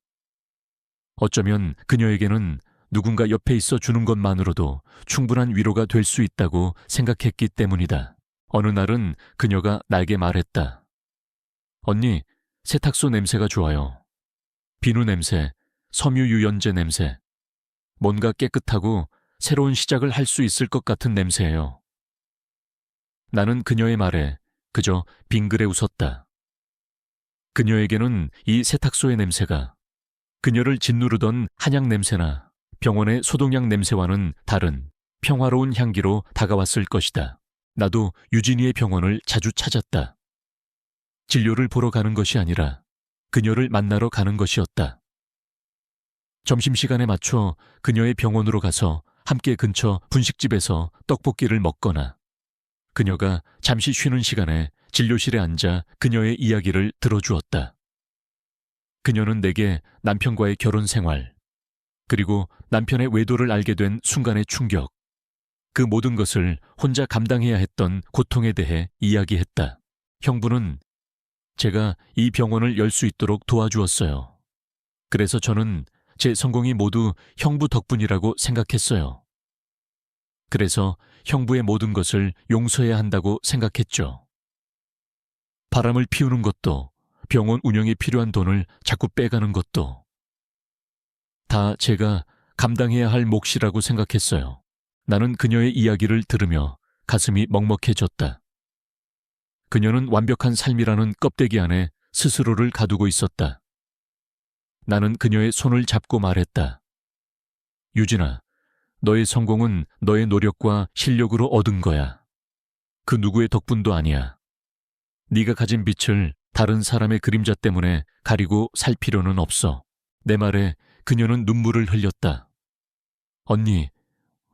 Speaker 1: 어쩌면 그녀에게는 누군가 옆에 있어 주는 것만으로도 충분한 위로가 될 수 있다고 생각했기 때문이다. 어느 날은 그녀가 나에게 말했다. 언니, 세탁소 냄새가 좋아요. 비누 냄새, 섬유유연제 냄새. 뭔가 깨끗하고 새로운 시작을 할 수 있을 것 같은 냄새예요. 나는 그녀의 말에 그저 빙그레 웃었다. 그녀에게는 이 세탁소의 냄새가 그녀를 짓누르던 한약 냄새나 병원의 소독약 냄새와는 다른 평화로운 향기로 다가왔을 것이다. 나도 유진이의 병원을 자주 찾았다. 진료를 보러 가는 것이 아니라 그녀를 만나러 가는 것이었다. 점심시간에 맞춰 그녀의 병원으로 가서 함께 근처 분식집에서 떡볶이를 먹거나 그녀가 잠시 쉬는 시간에 진료실에 앉아 그녀의 이야기를 들어주었다. 그녀는 내게 남편과의 결혼 생활, 그리고 남편의 외도를 알게 된 순간의 충격, 그 모든 것을 혼자 감당해야 했던 고통에 대해 이야기했다. 형부는 제가 이 병원을 열 수 있도록 도와주었어요. 그래서 저는 제 성공이 모두 형부 덕분이라고 생각했어요. 그래서 형부의 모든 것을 용서해야 한다고 생각했죠. 바람을 피우는 것도, 병원 운영에 필요한 돈을 자꾸 빼가는 것도 다 제가 감당해야 할 몫이라고 생각했어요. 나는 그녀의 이야기를 들으며 가슴이 먹먹해졌다. 그녀는 완벽한 삶이라는 껍데기 안에 스스로를 가두고 있었다. 나는 그녀의 손을 잡고 말했다. 유진아, 너의 성공은 너의 노력과 실력으로 얻은 거야. 그 누구의 덕분도 아니야. 네가 가진 빛을 다른 사람의 그림자 때문에 가리고 살 필요는 없어. 내 말에 그녀는 눈물을 흘렸다. 언니,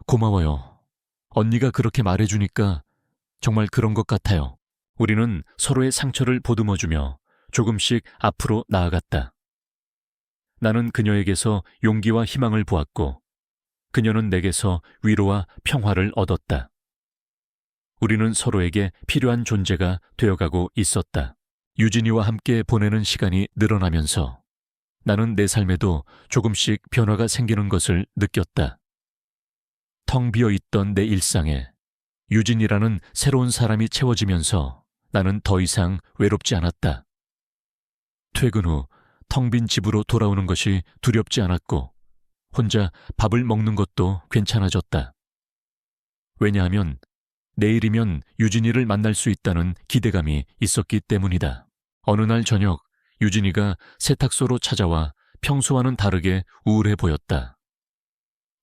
Speaker 1: 고마워요. 언니가 그렇게 말해주니까 정말 그런 것 같아요. 우리는 서로의 상처를 보듬어주며 조금씩 앞으로 나아갔다. 나는 그녀에게서 용기와 희망을 보았고 그녀는 내게서 위로와 평화를 얻었다. 우리는 서로에게 필요한 존재가 되어가고 있었다. 유진이와 함께 보내는 시간이 늘어나면서 나는 내 삶에도 조금씩 변화가 생기는 것을 느꼈다. 텅 비어있던 내 일상에 유진이라는 새로운 사람이 채워지면서 나는 더 이상 외롭지 않았다. 퇴근 후 텅 빈 집으로 돌아오는 것이 두렵지 않았고 혼자 밥을 먹는 것도 괜찮아졌다. 왜냐하면 내일이면 유진이를 만날 수 있다는 기대감이 있었기 때문이다. 어느 날 저녁 유진이가 세탁소로 찾아와 평소와는 다르게 우울해 보였다.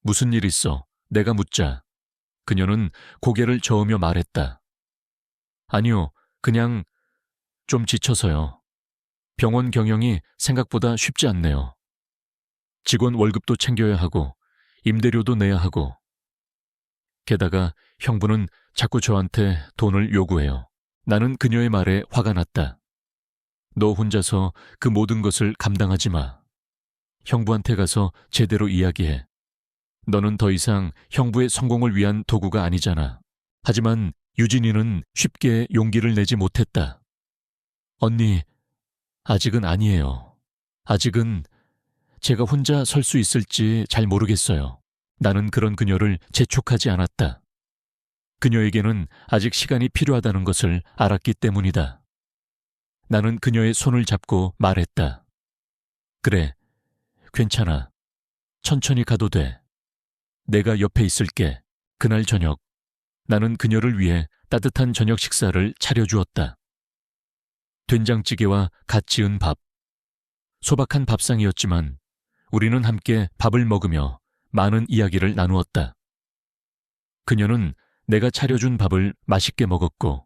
Speaker 1: 무슨 일 있어? 내가 묻자 그녀는 고개를 저으며 말했다. 아니요, 그냥 좀 지쳐서요. 병원 경영이 생각보다 쉽지 않네요. 직원 월급도 챙겨야 하고 임대료도 내야 하고 게다가 형부는 자꾸 저한테 돈을 요구해요. 나는 그녀의 말에 화가 났다. 너 혼자서 그 모든 것을 감당하지 마. 형부한테 가서 제대로 이야기해. 너는 더 이상 형부의 성공을 위한 도구가 아니잖아. 하지만 유진이는 쉽게 용기를 내지 못했다. 언니, 아직은 아니에요. 아직은 제가 혼자 설 수 있을지 잘 모르겠어요. 나는 그런 그녀를 재촉하지 않았다. 그녀에게는 아직 시간이 필요하다는 것을 알았기 때문이다. 나는 그녀의 손을 잡고 말했다. 그래, 괜찮아. 천천히 가도 돼. 내가 옆에 있을게. 그날 저녁, 나는 그녀를 위해 따뜻한 저녁 식사를 차려주었다. 된장찌개와 갓 지은 밥. 소박한 밥상이었지만 우리는 함께 밥을 먹으며 많은 이야기를 나누었다. 그녀는 내가 차려준 밥을 맛있게 먹었고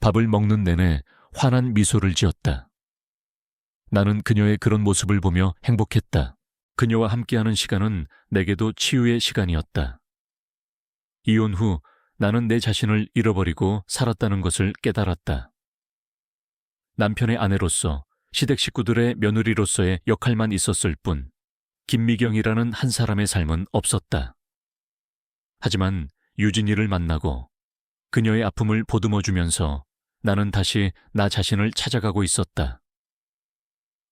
Speaker 1: 밥을 먹는 내내 환한 미소를 지었다. 나는 그녀의 그런 모습을 보며 행복했다. 그녀와 함께하는 시간은 내게도 치유의 시간이었다. 이혼 후 나는 내 자신을 잃어버리고 살았다는 것을 깨달았다. 남편의 아내로서 시댁 식구들의 며느리로서의 역할만 있었을 뿐 김미경이라는 한 사람의 삶은 없었다. 하지만 유진이를 만나고 그녀의 아픔을 보듬어주면서 나는 다시 나 자신을 찾아가고 있었다.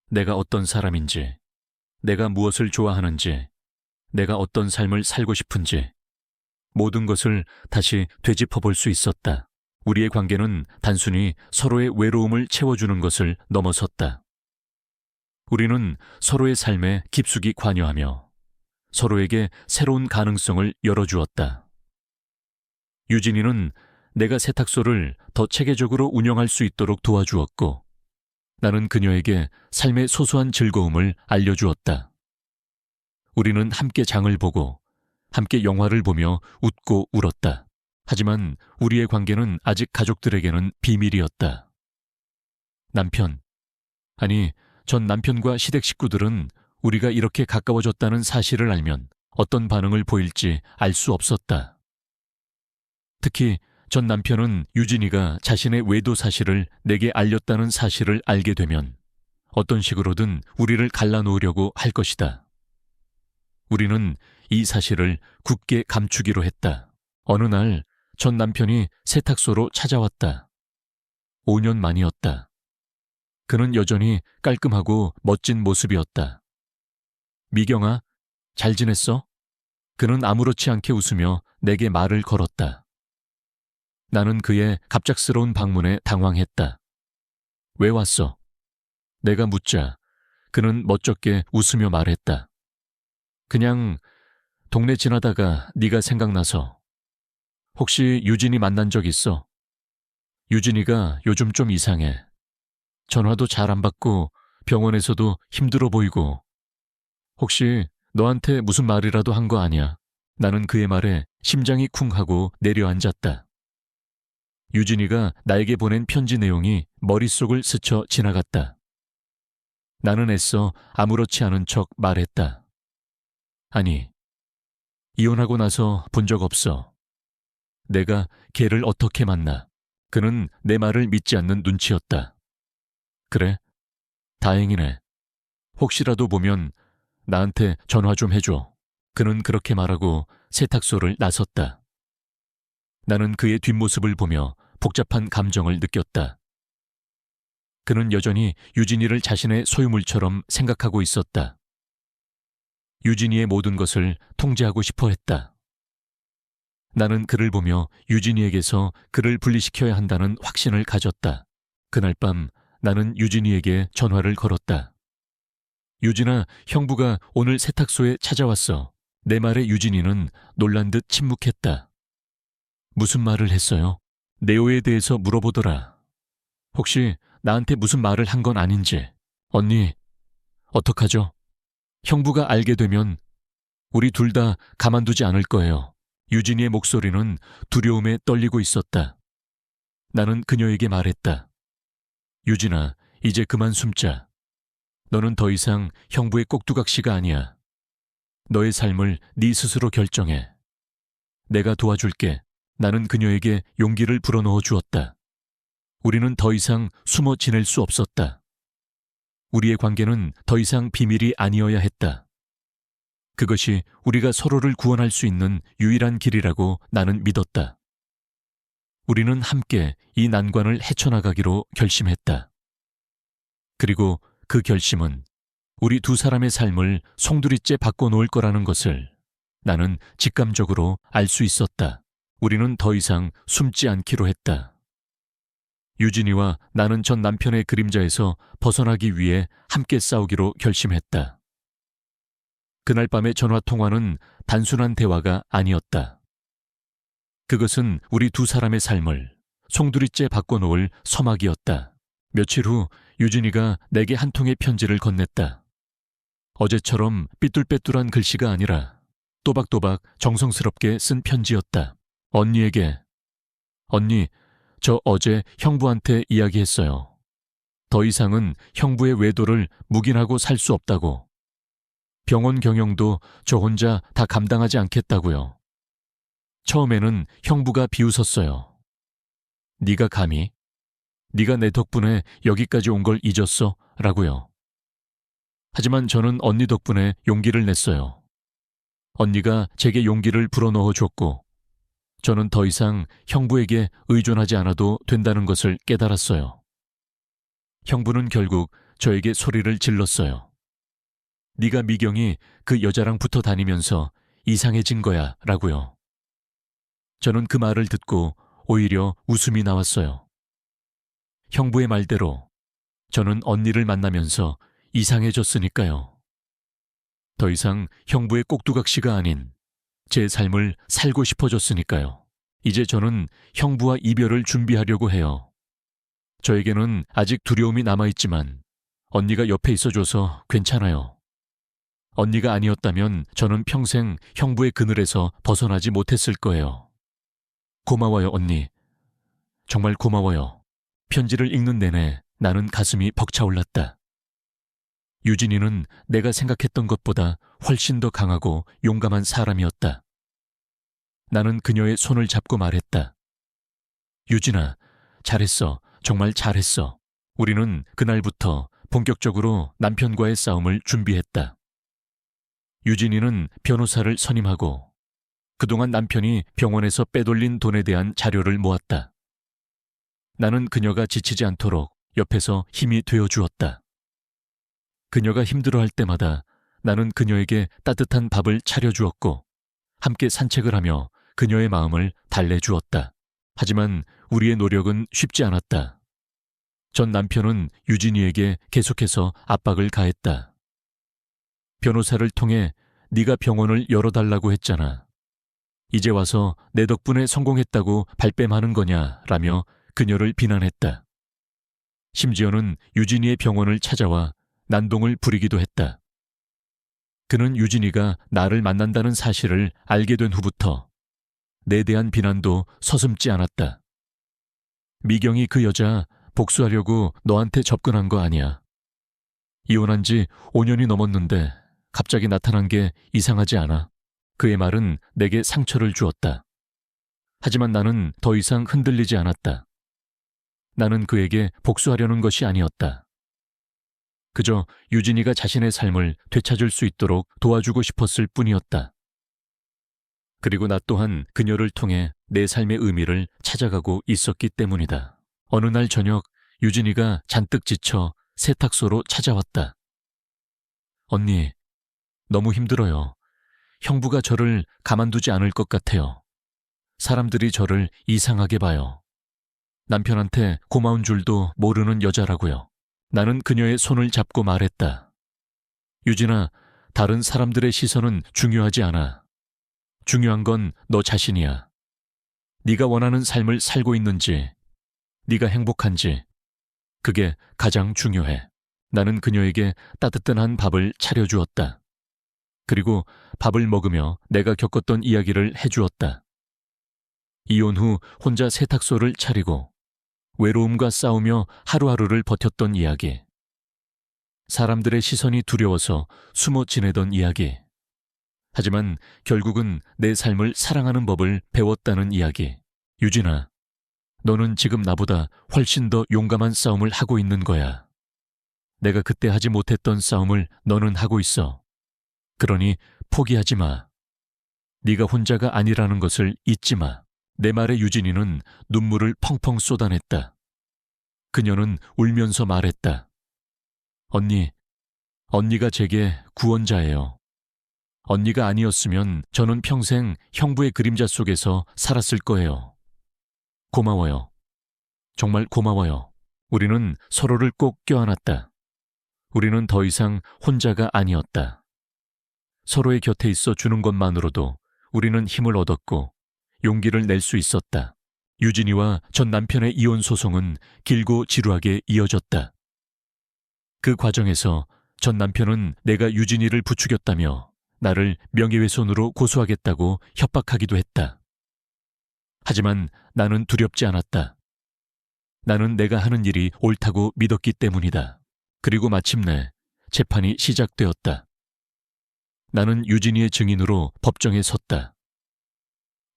Speaker 1: 내가 어떤 사람인지, 내가 무엇을 좋아하는지, 내가 어떤 삶을 살고 싶은지 모든 것을 다시 되짚어 볼 수 있었다. 우리의 관계는 단순히 서로의 외로움을 채워주는 것을 넘어섰다. 우리는 서로의 삶에 깊숙이 관여하며 서로에게 새로운 가능성을 열어주었다. 유진이는 내가 세탁소를 더 체계적으로 운영할 수 있도록 도와주었고 나는 그녀에게 삶의 소소한 즐거움을 알려주었다. 우리는 함께 장을 보고 함께 영화를 보며 웃고 울었다. 하지만 우리의 관계는 아직 가족들에게는 비밀이었다. 전 남편과 시댁 식구들은 우리가 이렇게 가까워졌다는 사실을 알면 어떤 반응을 보일지 알 수 없었다. 특히 전 남편은 유진이가 자신의 외도 사실을 내게 알렸다는 사실을 알게 되면 어떤 식으로든 우리를 갈라놓으려고 할 것이다. 우리는 이 사실을 굳게 감추기로 했다. 어느 날 전 남편이 세탁소로 찾아왔다. 5년 만이었다. 그는 여전히 깔끔하고 멋진 모습이었다. 미경아, 잘 지냈어? 그는 아무렇지 않게 웃으며 내게 말을 걸었다. 나는 그의 갑작스러운 방문에 당황했다. 왜 왔어? 내가 묻자 그는 멋쩍게 웃으며 말했다. 그냥 동네 지나다가 네가 생각나서. 혹시 유진이 만난 적 있어? 유진이가 요즘 좀 이상해. 전화도 잘 안 받고 병원에서도 힘들어 보이고. 혹시 너한테 무슨 말이라도 한 거 아니야? 나는 그의 말에 심장이 쿵 하고 내려앉았다. 유진이가 나에게 보낸 편지 내용이 머릿속을 스쳐 지나갔다. 나는 애써 아무렇지 않은 척 말했다. 아니, 이혼하고 나서 본 적 없어. 내가 걔를 어떻게 만나? 그는 내 말을 믿지 않는 눈치였다. 그래? 다행이네. 혹시라도 보면 나한테 전화 좀 해줘. 그는 그렇게 말하고 세탁소를 나섰다. 나는 그의 뒷모습을 보며 복잡한 감정을 느꼈다. 그는 여전히 유진이를 자신의 소유물처럼 생각하고 있었다. 유진이의 모든 것을 통제하고 싶어 했다. 나는 그를 보며 유진이에게서 그를 분리시켜야 한다는 확신을 가졌다. 그날 밤 나는 유진이에게 전화를 걸었다. 유진아, 형부가 오늘 세탁소에 찾아왔어. 내 말에 유진이는 놀란 듯 침묵했다. 무슨 말을 했어요? 네오에 대해서 물어보더라. 혹시 나한테 무슨 말을 한 건 아닌지. 언니, 어떡하죠? 형부가 알게 되면 우리 둘 다 가만두지 않을 거예요. 유진이의 목소리는 두려움에 떨리고 있었다. 나는 그녀에게 말했다. 유진아, 이제 그만 숨자. 너는 더 이상 형부의 꼭두각시가 아니야. 너의 삶을 네 스스로 결정해. 내가 도와줄게. 나는 그녀에게 용기를 불어넣어 주었다. 우리는 더 이상 숨어 지낼 수 없었다. 우리의 관계는 더 이상 비밀이 아니어야 했다. 그것이 우리가 서로를 구원할 수 있는 유일한 길이라고 나는 믿었다. 우리는 함께 이 난관을 헤쳐나가기로 결심했다. 그리고 그 결심은 우리 두 사람의 삶을 송두리째 바꿔놓을 거라는 것을 나는 직감적으로 알 수 있었다. 우리는 더 이상 숨지 않기로 했다. 유진이와 나는 전 남편의 그림자에서 벗어나기 위해 함께 싸우기로 결심했다. 그날 밤의 전화통화는 단순한 대화가 아니었다. 그것은 우리 두 사람의 삶을 송두리째 바꿔놓을 서막이었다. 며칠 후 유진이가 내게 한 통의 편지를 건넸다. 어제처럼 삐뚤빼뚤한 글씨가 아니라 또박또박 정성스럽게 쓴 편지였다. 언니에게. 언니, 저 어제 형부한테 이야기했어요. 더 이상은 형부의 외도를 묵인하고 살 수 없다고. 병원 경영도 저 혼자 다 감당하지 않겠다고요. 처음에는 형부가 비웃었어요. 네가 감히? 네가 내 덕분에 여기까지 온 걸 잊었어? 라고요. 하지만 저는 언니 덕분에 용기를 냈어요. 언니가 제게 용기를 불어넣어 줬고 저는 더 이상 형부에게 의존하지 않아도 된다는 것을 깨달았어요. 형부는 결국 저에게 소리를 질렀어요. 네가 미경이 그 여자랑 붙어 다니면서 이상해진 거야 라고요. 저는 그 말을 듣고 오히려 웃음이 나왔어요. 형부의 말대로 저는 언니를 만나면서 이상해졌으니까요. 더 이상 형부의 꼭두각시가 아닌 제 삶을 살고 싶어졌으니까요. 이제 저는 형부와 이별을 준비하려고 해요. 저에게는 아직 두려움이 남아있지만 언니가 옆에 있어줘서 괜찮아요. 언니가 아니었다면 저는 평생 형부의 그늘에서 벗어나지 못했을 거예요. 고마워요, 언니. 정말 고마워요. 편지를 읽는 내내 나는 가슴이 벅차올랐다. 유진이는 내가 생각했던 것보다 훨씬 더 강하고 용감한 사람이었다. 나는 그녀의 손을 잡고 말했다. 유진아, 잘했어. 정말 잘했어. 우리는 그날부터 본격적으로 남편과의 싸움을 준비했다. 유진이는 변호사를 선임하고 그동안 남편이 병원에서 빼돌린 돈에 대한 자료를 모았다. 나는 그녀가 지치지 않도록 옆에서 힘이 되어 주었다. 그녀가 힘들어할 때마다 나는 그녀에게 따뜻한 밥을 차려주었고 함께 산책을 하며 그녀의 마음을 달래주었다. 하지만 우리의 노력은 쉽지 않았다. 전 남편은 유진이에게 계속해서 압박을 가했다. 변호사를 통해 네가 병원을 열어달라고 했잖아. 이제 와서 내 덕분에 성공했다고 발뺌하는 거냐라며 그녀를 비난했다. 심지어는 유진이의 병원을 찾아와 난동을 부리기도 했다. 그는 유진이가 나를 만난다는 사실을 알게 된 후부터 내 대한 비난도 서슴지 않았다. 미경이 그 여자 복수하려고 너한테 접근한 거 아니야. 이혼한 지 5년이 넘었는데 갑자기 나타난 게 이상하지 않아. 그의 말은 내게 상처를 주었다. 하지만 나는 더 이상 흔들리지 않았다. 나는 그에게 복수하려는 것이 아니었다. 그저 유진이가 자신의 삶을 되찾을 수 있도록 도와주고 싶었을 뿐이었다. 그리고 나 또한 그녀를 통해 내 삶의 의미를 찾아가고 있었기 때문이다. 어느 날 저녁 유진이가 잔뜩 지쳐 세탁소로 찾아왔다. 언니, 너무 힘들어요. 형부가 저를 가만두지 않을 것 같아요. 사람들이 저를 이상하게 봐요. 남편한테 고마운 줄도 모르는 여자라고요. 나는 그녀의 손을 잡고 말했다. 유진아, 다른 사람들의 시선은 중요하지 않아. 중요한 건 너 자신이야. 네가 원하는 삶을 살고 있는지, 네가 행복한지, 그게 가장 중요해. 나는 그녀에게 따뜻한 밥을 차려주었다. 그리고 밥을 먹으며 내가 겪었던 이야기를 해주었다. 이혼 후 혼자 세탁소를 차리고 외로움과 싸우며 하루하루를 버텼던 이야기. 사람들의 시선이 두려워서 숨어 지내던 이야기. 하지만 결국은 내 삶을 사랑하는 법을 배웠다는 이야기. 유진아, 너는 지금 나보다 훨씬 더 용감한 싸움을 하고 있는 거야. 내가 그때 하지 못했던 싸움을 너는 하고 있어. 그러니 포기하지 마. 네가 혼자가 아니라는 것을 잊지 마. 내 말에 유진이는 눈물을 펑펑 쏟아냈다. 그녀는 울면서 말했다. 언니, 언니가 제게 구원자예요. 언니가 아니었으면 저는 평생 형부의 그림자 속에서 살았을 거예요. 고마워요. 정말 고마워요. 우리는 서로를 꼭 껴안았다. 우리는 더 이상 혼자가 아니었다. 서로의 곁에 있어 주는 것만으로도 우리는 힘을 얻었고 용기를 낼 수 있었다. 유진이와 전 남편의 이혼 소송은 길고 지루하게 이어졌다. 그 과정에서 전 남편은 내가 유진이를 부추겼다며 나를 명예훼손으로 고소하겠다고 협박하기도 했다. 하지만 나는 두렵지 않았다. 나는 내가 하는 일이 옳다고 믿었기 때문이다. 그리고 마침내 재판이 시작되었다. 나는 유진이의 증인으로 법정에 섰다.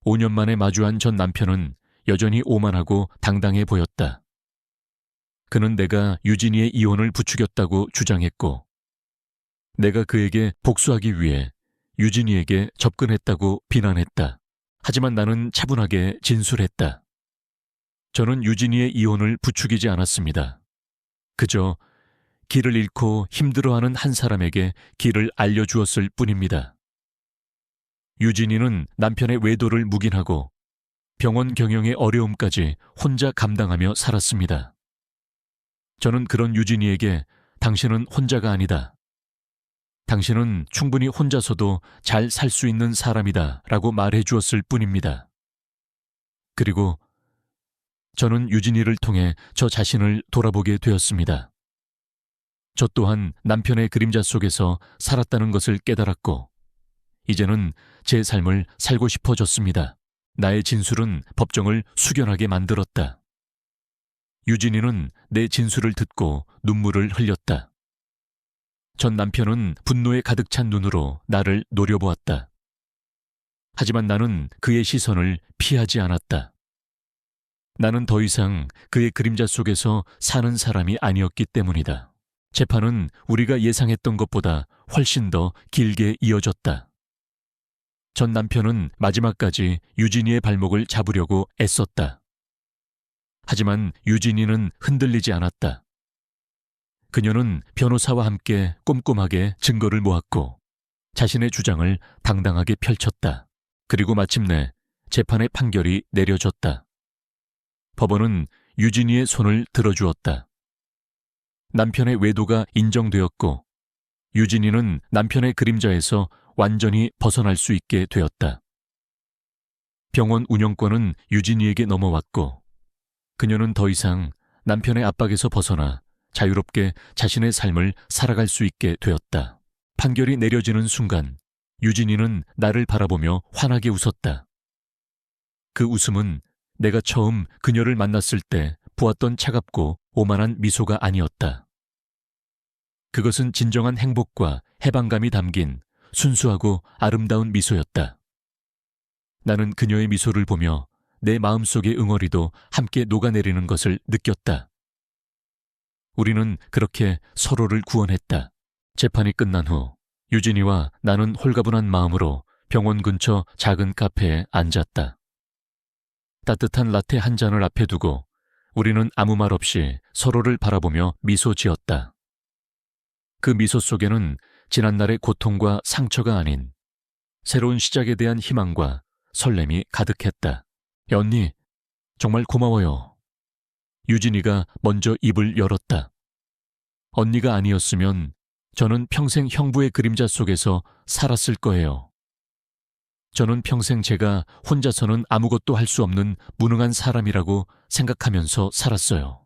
Speaker 1: 5년 만에 마주한 전 남편은 여전히 오만하고 당당해 보였다. 그는 내가 유진이의 이혼을 부추겼다고 주장했고 내가 그에게 복수하기 위해 유진이에게 접근했다고 비난했다. 하지만 나는 차분하게 진술했다. 저는 유진이의 이혼을 부추기지 않았습니다. 그저 길을 잃고 힘들어하는 한 사람에게 길을 알려주었을 뿐입니다. 유진이는 남편의 외도를 묵인하고 병원 경영의 어려움까지 혼자 감당하며 살았습니다. 저는 그런 유진이에게 당신은 혼자가 아니다. 당신은 충분히 혼자서도 잘 살 수 있는 사람이다 라고 말해 주었을 뿐입니다. 그리고 저는 유진이를 통해 저 자신을 돌아보게 되었습니다. 저 또한 남편의 그림자 속에서 살았다는 것을 깨달았고 이제는 제 삶을 살고 싶어졌습니다. 나의 진술은 법정을 숙연하게 만들었다. 유진이는 내 진술을 듣고 눈물을 흘렸다. 전 남편은 분노에 가득 찬 눈으로 나를 노려보았다. 하지만 나는 그의 시선을 피하지 않았다. 나는 더 이상 그의 그림자 속에서 사는 사람이 아니었기 때문이다. 재판은 우리가 예상했던 것보다 훨씬 더 길게 이어졌다. 전 남편은 마지막까지 유진이의 발목을 잡으려고 애썼다. 하지만 유진이는 흔들리지 않았다. 그녀는 변호사와 함께 꼼꼼하게 증거를 모았고 자신의 주장을 당당하게 펼쳤다. 그리고 마침내 재판의 판결이 내려졌다. 법원은 유진이의 손을 들어주었다. 남편의 외도가 인정되었고 유진이는 남편의 그림자에서 완전히 벗어날 수 있게 되었다. 병원 운영권은 유진이에게 넘어왔고 그녀는 더 이상 남편의 압박에서 벗어나 자유롭게 자신의 삶을 살아갈 수 있게 되었다. 판결이 내려지는 순간 유진이는 나를 바라보며 환하게 웃었다. 그 웃음은 내가 처음 그녀를 만났을 때 보았던 차갑고 오만한 미소가 아니었다. 그것은 진정한 행복과 해방감이 담긴 순수하고 아름다운 미소였다. 나는 그녀의 미소를 보며 내 마음속의 응어리도 함께 녹아내리는 것을 느꼈다. 우리는 그렇게 서로를 구원했다. 재판이 끝난 후 유진이와 나는 홀가분한 마음으로 병원 근처 작은 카페에 앉았다. 따뜻한 라테 한 잔을 앞에 두고 우리는 아무 말 없이 서로를 바라보며 미소 지었다. 그 미소 속에는 지난날의 고통과 상처가 아닌 새로운 시작에 대한 희망과 설렘이 가득했다. 언니, 정말 고마워요. 유진이가 먼저 입을 열었다. 언니가 아니었으면 저는 평생 형부의 그림자 속에서 살았을 거예요. 저는 평생 제가 혼자서는 아무것도 할 수 없는 무능한 사람이라고 생각하면서 살았어요.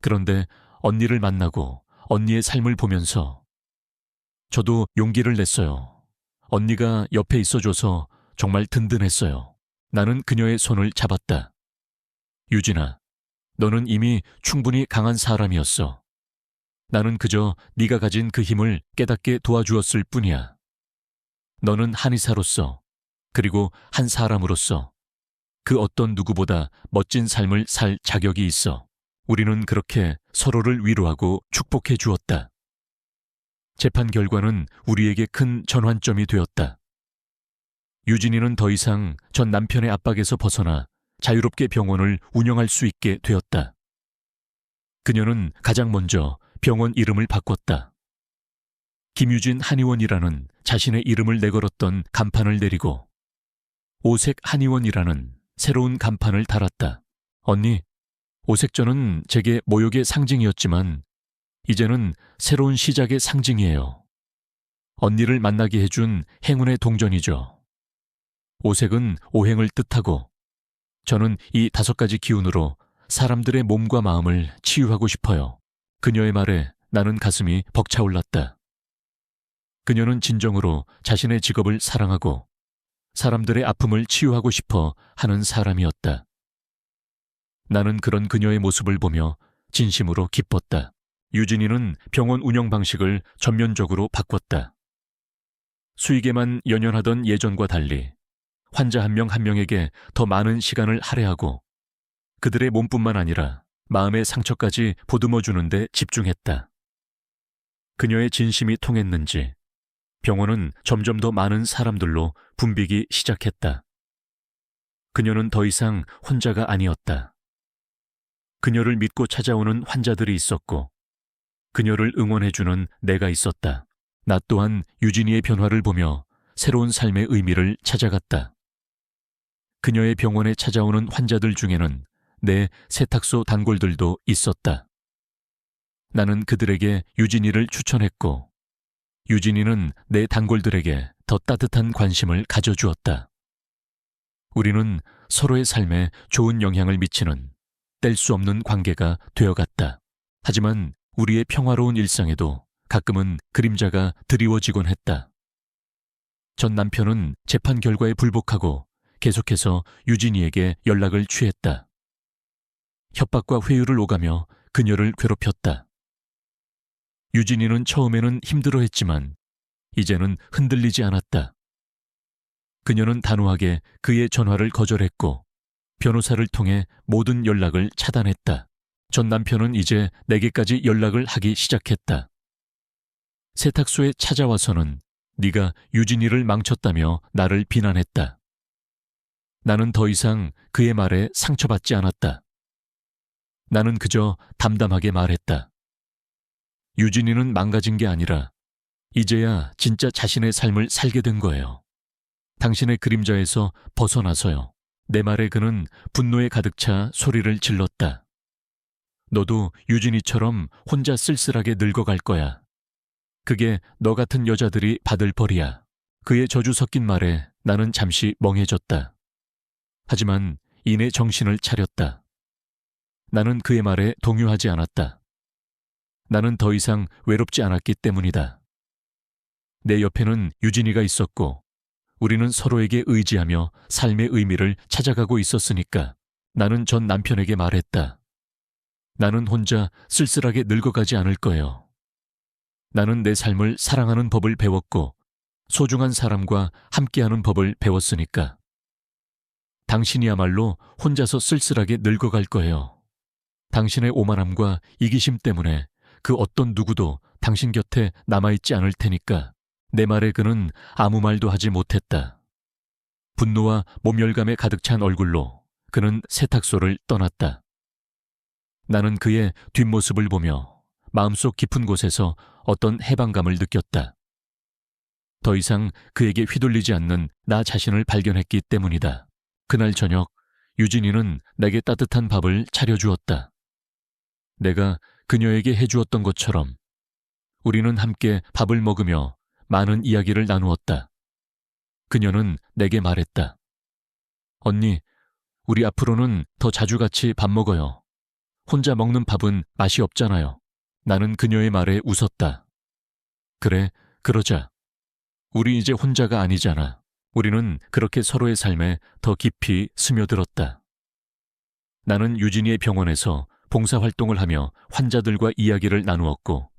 Speaker 1: 그런데 언니를 만나고 언니의 삶을 보면서 저도 용기를 냈어요. 언니가 옆에 있어줘서 정말 든든했어요. 나는 그녀의 손을 잡았다. 유진아, 너는 이미 충분히 강한 사람이었어. 나는 그저 네가 가진 그 힘을 깨닫게 도와주었을 뿐이야. 너는 한의사로서 그리고 한 사람으로서 그 어떤 누구보다 멋진 삶을 살 자격이 있어. 우리는 그렇게 서로를 위로하고 축복해 주었다. 재판 결과는 우리에게 큰 전환점이 되었다. 유진이는 더 이상 전 남편의 압박에서 벗어나 자유롭게 병원을 운영할 수 있게 되었다. 그녀는 가장 먼저 병원 이름을 바꿨다. 김유진 한의원이라는 자신의 이름을 내걸었던 간판을 내리고 오색 한의원이라는 새로운 간판을 달았다. 언니, 오색전은 제게 모욕의 상징이었지만 이제는 새로운 시작의 상징이에요. 언니를 만나게 해준 행운의 동전이죠. 오색은 오행을 뜻하고 저는 이 5가지 기운으로 사람들의 몸과 마음을 치유하고 싶어요. 그녀의 말에 나는 가슴이 벅차올랐다. 그녀는 진정으로 자신의 직업을 사랑하고 사람들의 아픔을 치유하고 싶어 하는 사람이었다. 나는 그런 그녀의 모습을 보며 진심으로 기뻤다. 유진이는 병원 운영 방식을 전면적으로 바꿨다. 수익에만 연연하던 예전과 달리 환자 한 명 한 명에게 더 많은 시간을 할애하고 그들의 몸뿐만 아니라 마음의 상처까지 보듬어 주는 데 집중했다. 그녀의 진심이 통했는지 병원은 점점 더 많은 사람들로 붐비기 시작했다. 그녀는 더 이상 혼자가 아니었다. 그녀를 믿고 찾아오는 환자들이 있었고 그녀를 응원해주는 내가 있었다. 나 또한 유진이의 변화를 보며 새로운 삶의 의미를 찾아갔다. 그녀의 병원에 찾아오는 환자들 중에는 내 세탁소 단골들도 있었다. 나는 그들에게 유진이를 추천했고 유진이는 내 단골들에게 더 따뜻한 관심을 가져주었다. 우리는 서로의 삶에 좋은 영향을 미치는 뗄 수 없는 관계가 되어갔다. 하지만 우리의 평화로운 일상에도 가끔은 그림자가 드리워지곤 했다. 전 남편은 재판 결과에 불복하고 계속해서 유진이에게 연락을 취했다. 협박과 회유를 오가며 그녀를 괴롭혔다. 유진이는 처음에는 힘들어했지만 이제는 흔들리지 않았다. 그녀는 단호하게 그의 전화를 거절했고 변호사를 통해 모든 연락을 차단했다. 전 남편은 이제 내게까지 연락을 하기 시작했다. 세탁소에 찾아와서는 네가 유진이를 망쳤다며 나를 비난했다. 나는 더 이상 그의 말에 상처받지 않았다. 나는 그저 담담하게 말했다. 유진이는 망가진 게 아니라 이제야 진짜 자신의 삶을 살게 된 거예요. 당신의 그림자에서 벗어나서요. 내 말에 그는 분노에 가득 차 소리를 질렀다. 너도 유진이처럼 혼자 쓸쓸하게 늙어갈 거야. 그게 너 같은 여자들이 받을 벌이야. 그의 저주 섞인 말에 나는 잠시 멍해졌다. 하지만 이내 정신을 차렸다. 나는 그의 말에 동요하지 않았다. 나는 더 이상 외롭지 않았기 때문이다. 내 옆에는 유진이가 있었고 우리는 서로에게 의지하며 삶의 의미를 찾아가고 있었으니까 나는 전 남편에게 말했다. 나는 혼자 쓸쓸하게 늙어가지 않을 거예요. 나는 내 삶을 사랑하는 법을 배웠고 소중한 사람과 함께하는 법을 배웠으니까. 당신이야말로 혼자서 쓸쓸하게 늙어갈 거예요. 당신의 오만함과 이기심 때문에 그 어떤 누구도 당신 곁에 남아있지 않을 테니까. 내 말에 그는 아무 말도 하지 못했다. 분노와 모멸감에 가득 찬 얼굴로 그는 세탁소를 떠났다. 나는 그의 뒷모습을 보며 마음속 깊은 곳에서 어떤 해방감을 느꼈다. 더 이상 그에게 휘둘리지 않는 나 자신을 발견했기 때문이다. 그날 저녁 유진이는 내게 따뜻한 밥을 차려주었다. 내가 그녀에게 해주었던 것처럼 우리는 함께 밥을 먹으며 많은 이야기를 나누었다. 그녀는 내게 말했다. 언니, 우리 앞으로는 더 자주 같이 밥 먹어요. 혼자 먹는 밥은 맛이 없잖아요. 나는 그녀의 말에 웃었다. 그래, 그러자. 우리 이제 혼자가 아니잖아. 우리는 그렇게 서로의 삶에 더 깊이 스며들었다. 나는 유진이의 병원에서 봉사활동을 하며 환자들과 이야기를 나누었고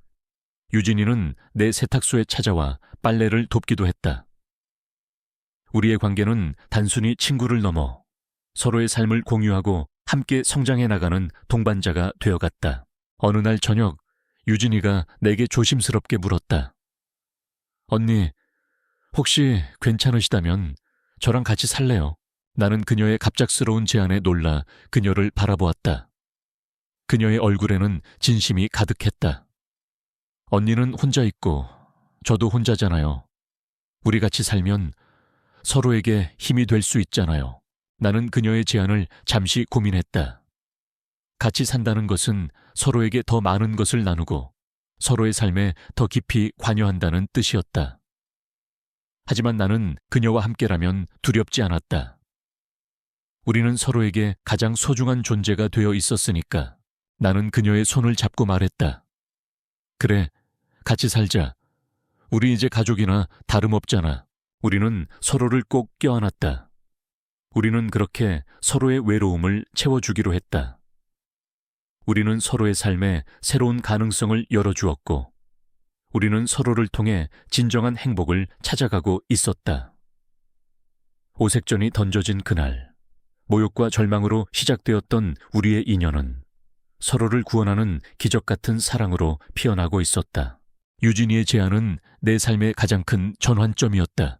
Speaker 1: 유진이는 내 세탁소에 찾아와 빨래를 돕기도 했다. 우리의 관계는 단순히 친구를 넘어 서로의 삶을 공유하고 함께 성장해 나가는 동반자가 되어갔다. 어느 날 저녁 유진이가 내게 조심스럽게 물었다. 언니, 혹시 괜찮으시다면 저랑 같이 살래요? 나는 그녀의 갑작스러운 제안에 놀라 그녀를 바라보았다. 그녀의 얼굴에는 진심이 가득했다. 언니는 혼자 있고 저도 혼자잖아요. 우리 같이 살면 서로에게 힘이 될 수 있잖아요. 나는 그녀의 제안을 잠시 고민했다. 같이 산다는 것은 서로에게 더 많은 것을 나누고 서로의 삶에 더 깊이 관여한다는 뜻이었다. 하지만 나는 그녀와 함께라면 두렵지 않았다. 우리는 서로에게 가장 소중한 존재가 되어 있었으니까. 나는 그녀의 손을 잡고 말했다. 그래, 같이 살자. 우리 이제 가족이나 다름없잖아. 우리는 서로를 꼭 껴안았다. 우리는 그렇게 서로의 외로움을 채워주기로 했다. 우리는 서로의 삶에 새로운 가능성을 열어주었고 우리는 서로를 통해 진정한 행복을 찾아가고 있었다. 오색전이 던져진 그날, 모욕과 절망으로 시작되었던 우리의 인연은 서로를 구원하는 기적 같은 사랑으로 피어나고 있었다. 유진이의 제안은 내 삶의 가장 큰 전환점이었다.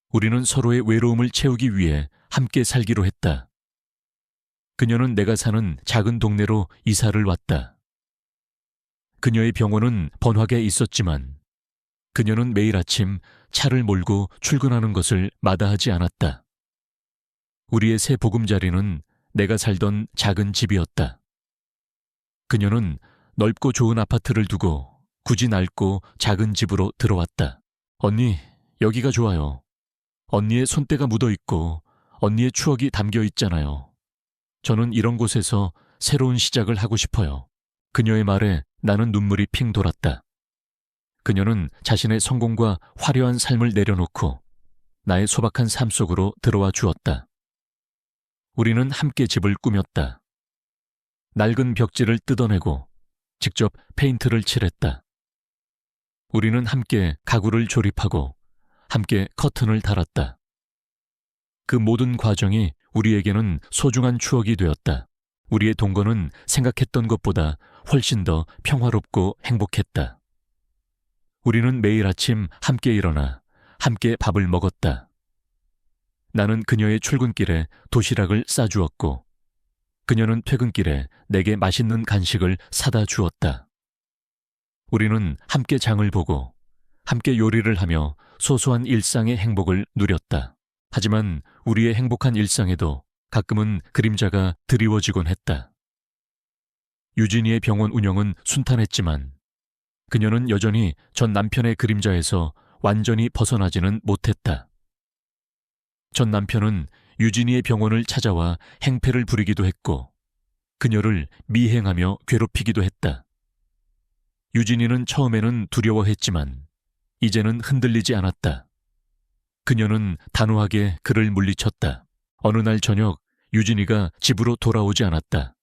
Speaker 1: 우리는 서로의 외로움을 채우기 위해 함께 살기로 했다. 그녀는 내가 사는 작은 동네로 이사를 왔다. 그녀의 병원은 번화가에 있었지만 그녀는 매일 아침 차를 몰고 출근하는 것을 마다하지 않았다. 우리의 새 보금자리는 내가 살던 작은 집이었다. 그녀는 넓고 좋은 아파트를 두고 굳이 낡고 작은 집으로 들어왔다. 언니, 여기가 좋아요. 언니의 손때가 묻어있고 언니의 추억이 담겨 있잖아요. 저는 이런 곳에서 새로운 시작을 하고 싶어요. 그녀의 말에 나는 눈물이 핑 돌았다. 그녀는 자신의 성공과 화려한 삶을 내려놓고 나의 소박한 삶 속으로 들어와 주었다. 우리는 함께 집을 꾸몄다. 낡은 벽지를 뜯어내고 직접 페인트를 칠했다. 우리는 함께 가구를 조립하고 함께 커튼을 달았다. 그 모든 과정이 우리에게는 소중한 추억이 되었다. 우리의 동거는 생각했던 것보다 훨씬 더 평화롭고 행복했다. 우리는 매일 아침 함께 일어나 함께 밥을 먹었다. 나는 그녀의 출근길에 도시락을 싸주었고 그녀는 퇴근길에 내게 맛있는 간식을 사다 주었다. 우리는 함께 장을 보고 함께 요리를 하며 소소한 일상의 행복을 누렸다. 하지만 우리의 행복한 일상에도 가끔은 그림자가 드리워지곤 했다. 유진이의 병원 운영은 순탄했지만 그녀는 여전히 전 남편의 그림자에서 완전히 벗어나지는 못했다. 전 남편은 유진이의 병원을 찾아와 행패를 부리기도 했고 그녀를 미행하며 괴롭히기도 했다. 유진이는 처음에는 두려워했지만 이제는 흔들리지 않았다. 그녀는 단호하게 그를 물리쳤다. 어느 날 저녁 유진이가 집으로 돌아오지 않았다.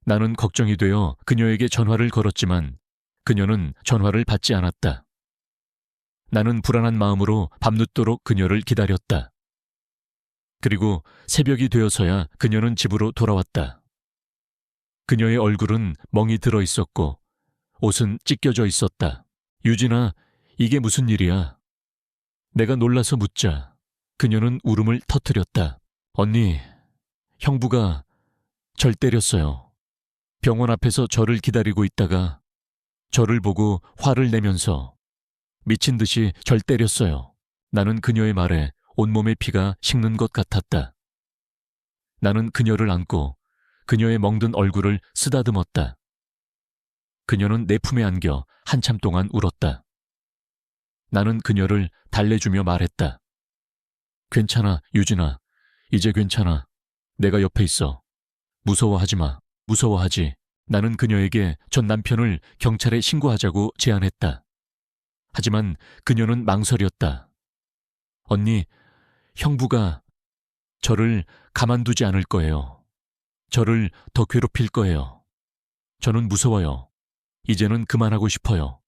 Speaker 1: 나는 걱정이 되어 그녀에게 전화를 걸었지만 그녀는 전화를 받지 않았다. 나는 불안한 마음으로 밤늦도록 그녀를 기다렸다. 그리고 새벽이 되어서야 그녀는 집으로 돌아왔다. 그녀의 얼굴은 멍이 들어 있었고 옷은 찢겨져 있었다. 유진아, 이게 무슨 일이야? 내가 놀라서 묻자 그녀는 울음을 터뜨렸다. 언니, 형부가 절 때렸어요. 병원 앞에서 저를 기다리고 있다가 저를 보고 화를 내면서 미친 듯이 절 때렸어요. 나는 그녀의 말에 온몸의 피가 식는 것 같았다. 나는 그녀를 안고 그녀의 멍든 얼굴을 쓰다듬었다. 그녀는 내 품에 안겨 한참 동안 울었다. 나는 그녀를 달래주며 말했다. 괜찮아, 유진아. 이제 괜찮아. 내가 옆에 있어. 무서워하지 마. 무서워하지. 나는 그녀에게 전 남편을 경찰에 신고하자고 제안했다. 하지만 그녀는 망설였다. 언니, 형부가 저를 가만두지 않을 거예요. 저를 더 괴롭힐 거예요. 저는 무서워요. 이제는 그만하고 싶어요.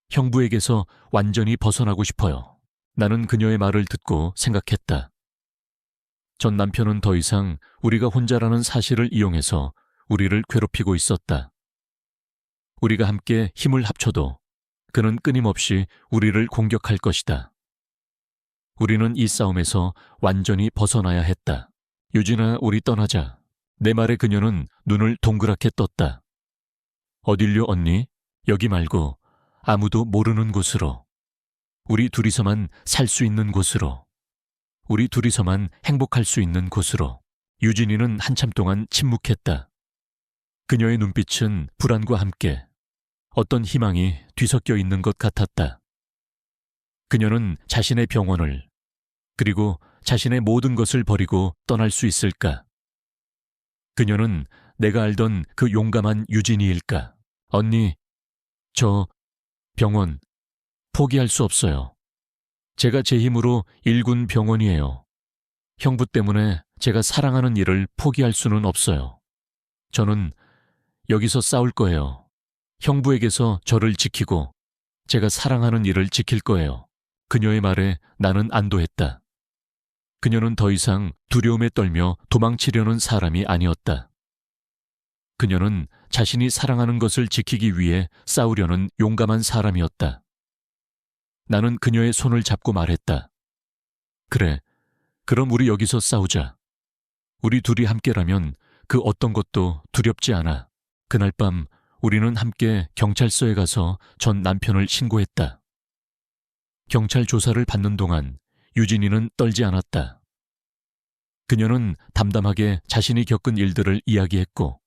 Speaker 1: 형부에게서 완전히 벗어나고 싶어요. 나는 그녀의 말을 듣고 생각했다. 전 남편은 더 이상 우리가 혼자라는 사실을 이용해서 우리를 괴롭히고 있었다. 우리가 함께 힘을 합쳐도 그는 끊임없이 우리를 공격할 것이다. 우리는 이 싸움에서 완전히 벗어나야 했다. 유진아, 우리 떠나자. 내 말에 그녀는 눈을 동그랗게 떴다. 어딜요, 언니? 여기 말고 아무도 모르는 곳으로. 우리 둘이서만 살 수 있는 곳으로. 우리 둘이서만 행복할 수 있는 곳으로. 유진이는 한참 동안 침묵했다. 그녀의 눈빛은 불안과 함께 어떤 희망이 뒤섞여 있는 것 같았다. 그녀는 자신의 병원을 그리고 자신의 모든 것을 버리고 떠날 수 있을까? 그녀는 내가 알던 그 용감한 유진이일까? 언니, 저 병원 포기할 수 없어요. 제가 제 힘으로 일군 병원이에요. 형부 때문에 제가 사랑하는 일을 포기할 수는 없어요. 저는 여기서 싸울 거예요. 형부에게서 저를 지키고 제가 사랑하는 일을 지킬 거예요. 그녀의 말에 나는 안도했다. 그녀는 더 이상 두려움에 떨며 도망치려는 사람이 아니었다. 그녀는 자신이 사랑하는 것을 지키기 위해 싸우려는 용감한 사람이었다. 나는 그녀의 손을 잡고 말했다. 그래, 그럼 우리 여기서 싸우자. 우리 둘이 함께라면 그 어떤 것도 두렵지 않아. 그날 밤 우리는 함께 경찰서에 가서 전 남편을 신고했다. 경찰 조사를 받는 동안 유진이는 떨지 않았다. 그녀는 담담하게 자신이 겪은 일들을 이야기했고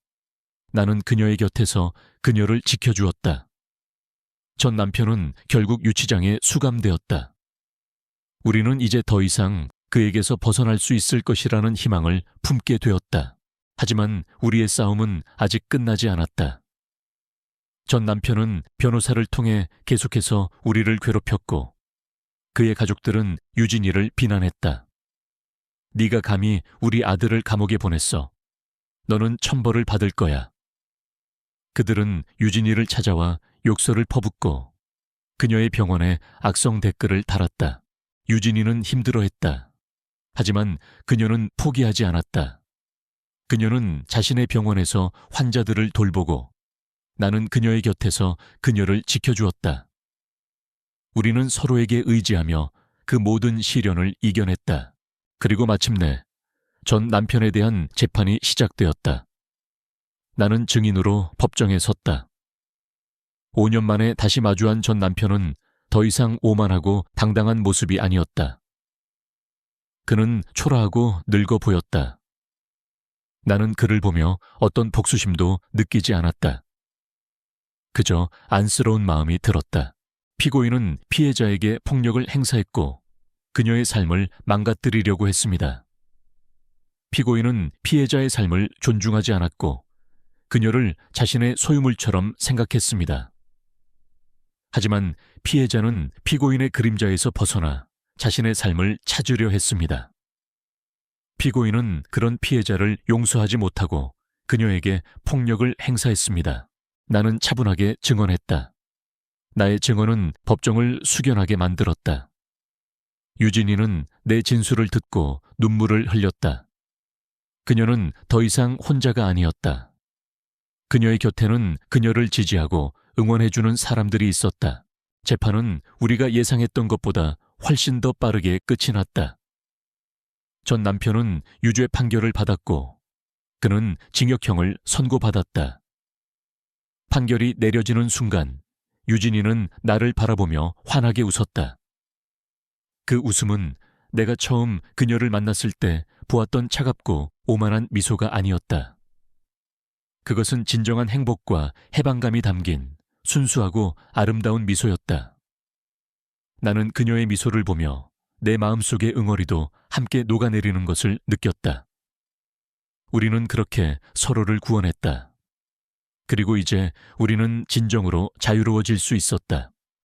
Speaker 1: 나는 그녀의 곁에서 그녀를 지켜주었다. 전 남편은 결국 유치장에 수감되었다. 우리는 이제 더 이상 그에게서 벗어날 수 있을 것이라는 희망을 품게 되었다. 하지만 우리의 싸움은 아직 끝나지 않았다. 전 남편은 변호사를 통해 계속해서 우리를 괴롭혔고 그의 가족들은 유진이를 비난했다. 네가 감히 우리 아들을 감옥에 보냈어. 너는 천벌을 받을 거야. 그들은 유진이를 찾아와 욕설을 퍼붓고 그녀의 병원에 악성 댓글을 달았다. 유진이는 힘들어했다. 하지만 그녀는 포기하지 않았다. 그녀는 자신의 병원에서 환자들을 돌보고 나는 그녀의 곁에서 그녀를 지켜주었다. 우리는 서로에게 의지하며 그 모든 시련을 이겨냈다. 그리고 마침내 전 남편에 대한 재판이 시작되었다. 나는 증인으로 법정에 섰다. 5년 만에 다시 마주한 전 남편은 더 이상 오만하고 당당한 모습이 아니었다. 그는 초라하고 늙어 보였다. 나는 그를 보며 어떤 복수심도 느끼지 않았다. 그저 안쓰러운 마음이 들었다. 피고인은 피해자에게 폭력을 행사했고 그녀의 삶을 망가뜨리려고 했습니다. 피고인은 피해자의 삶을 존중하지 않았고 그녀를 자신의 소유물처럼 생각했습니다. 하지만 피해자는 피고인의 그림자에서 벗어나 자신의 삶을 찾으려 했습니다. 피고인은 그런 피해자를 용서하지 못하고 그녀에게 폭력을 행사했습니다. 나는 차분하게 증언했다. 나의 증언은 법정을 숙연하게 만들었다. 유진이는 내 진술을 듣고 눈물을 흘렸다. 그녀는 더 이상 혼자가 아니었다. 그녀의 곁에는 그녀를 지지하고 응원해주는 사람들이 있었다. 재판은 우리가 예상했던 것보다 훨씬 더 빠르게 끝이 났다. 전 남편은 유죄 판결을 받았고 그는 징역형을 선고받았다. 판결이 내려지는 순간 유진이는 나를 바라보며 환하게 웃었다. 그 웃음은 내가 처음 그녀를 만났을 때 보았던 차갑고 오만한 미소가 아니었다. 그것은 진정한 행복과 해방감이 담긴 순수하고 아름다운 미소였다. 나는 그녀의 미소를 보며 내 마음속의 응어리도 함께 녹아내리는 것을 느꼈다. 우리는 그렇게 서로를 구원했다. 그리고 이제 우리는 진정으로 자유로워질 수 있었다.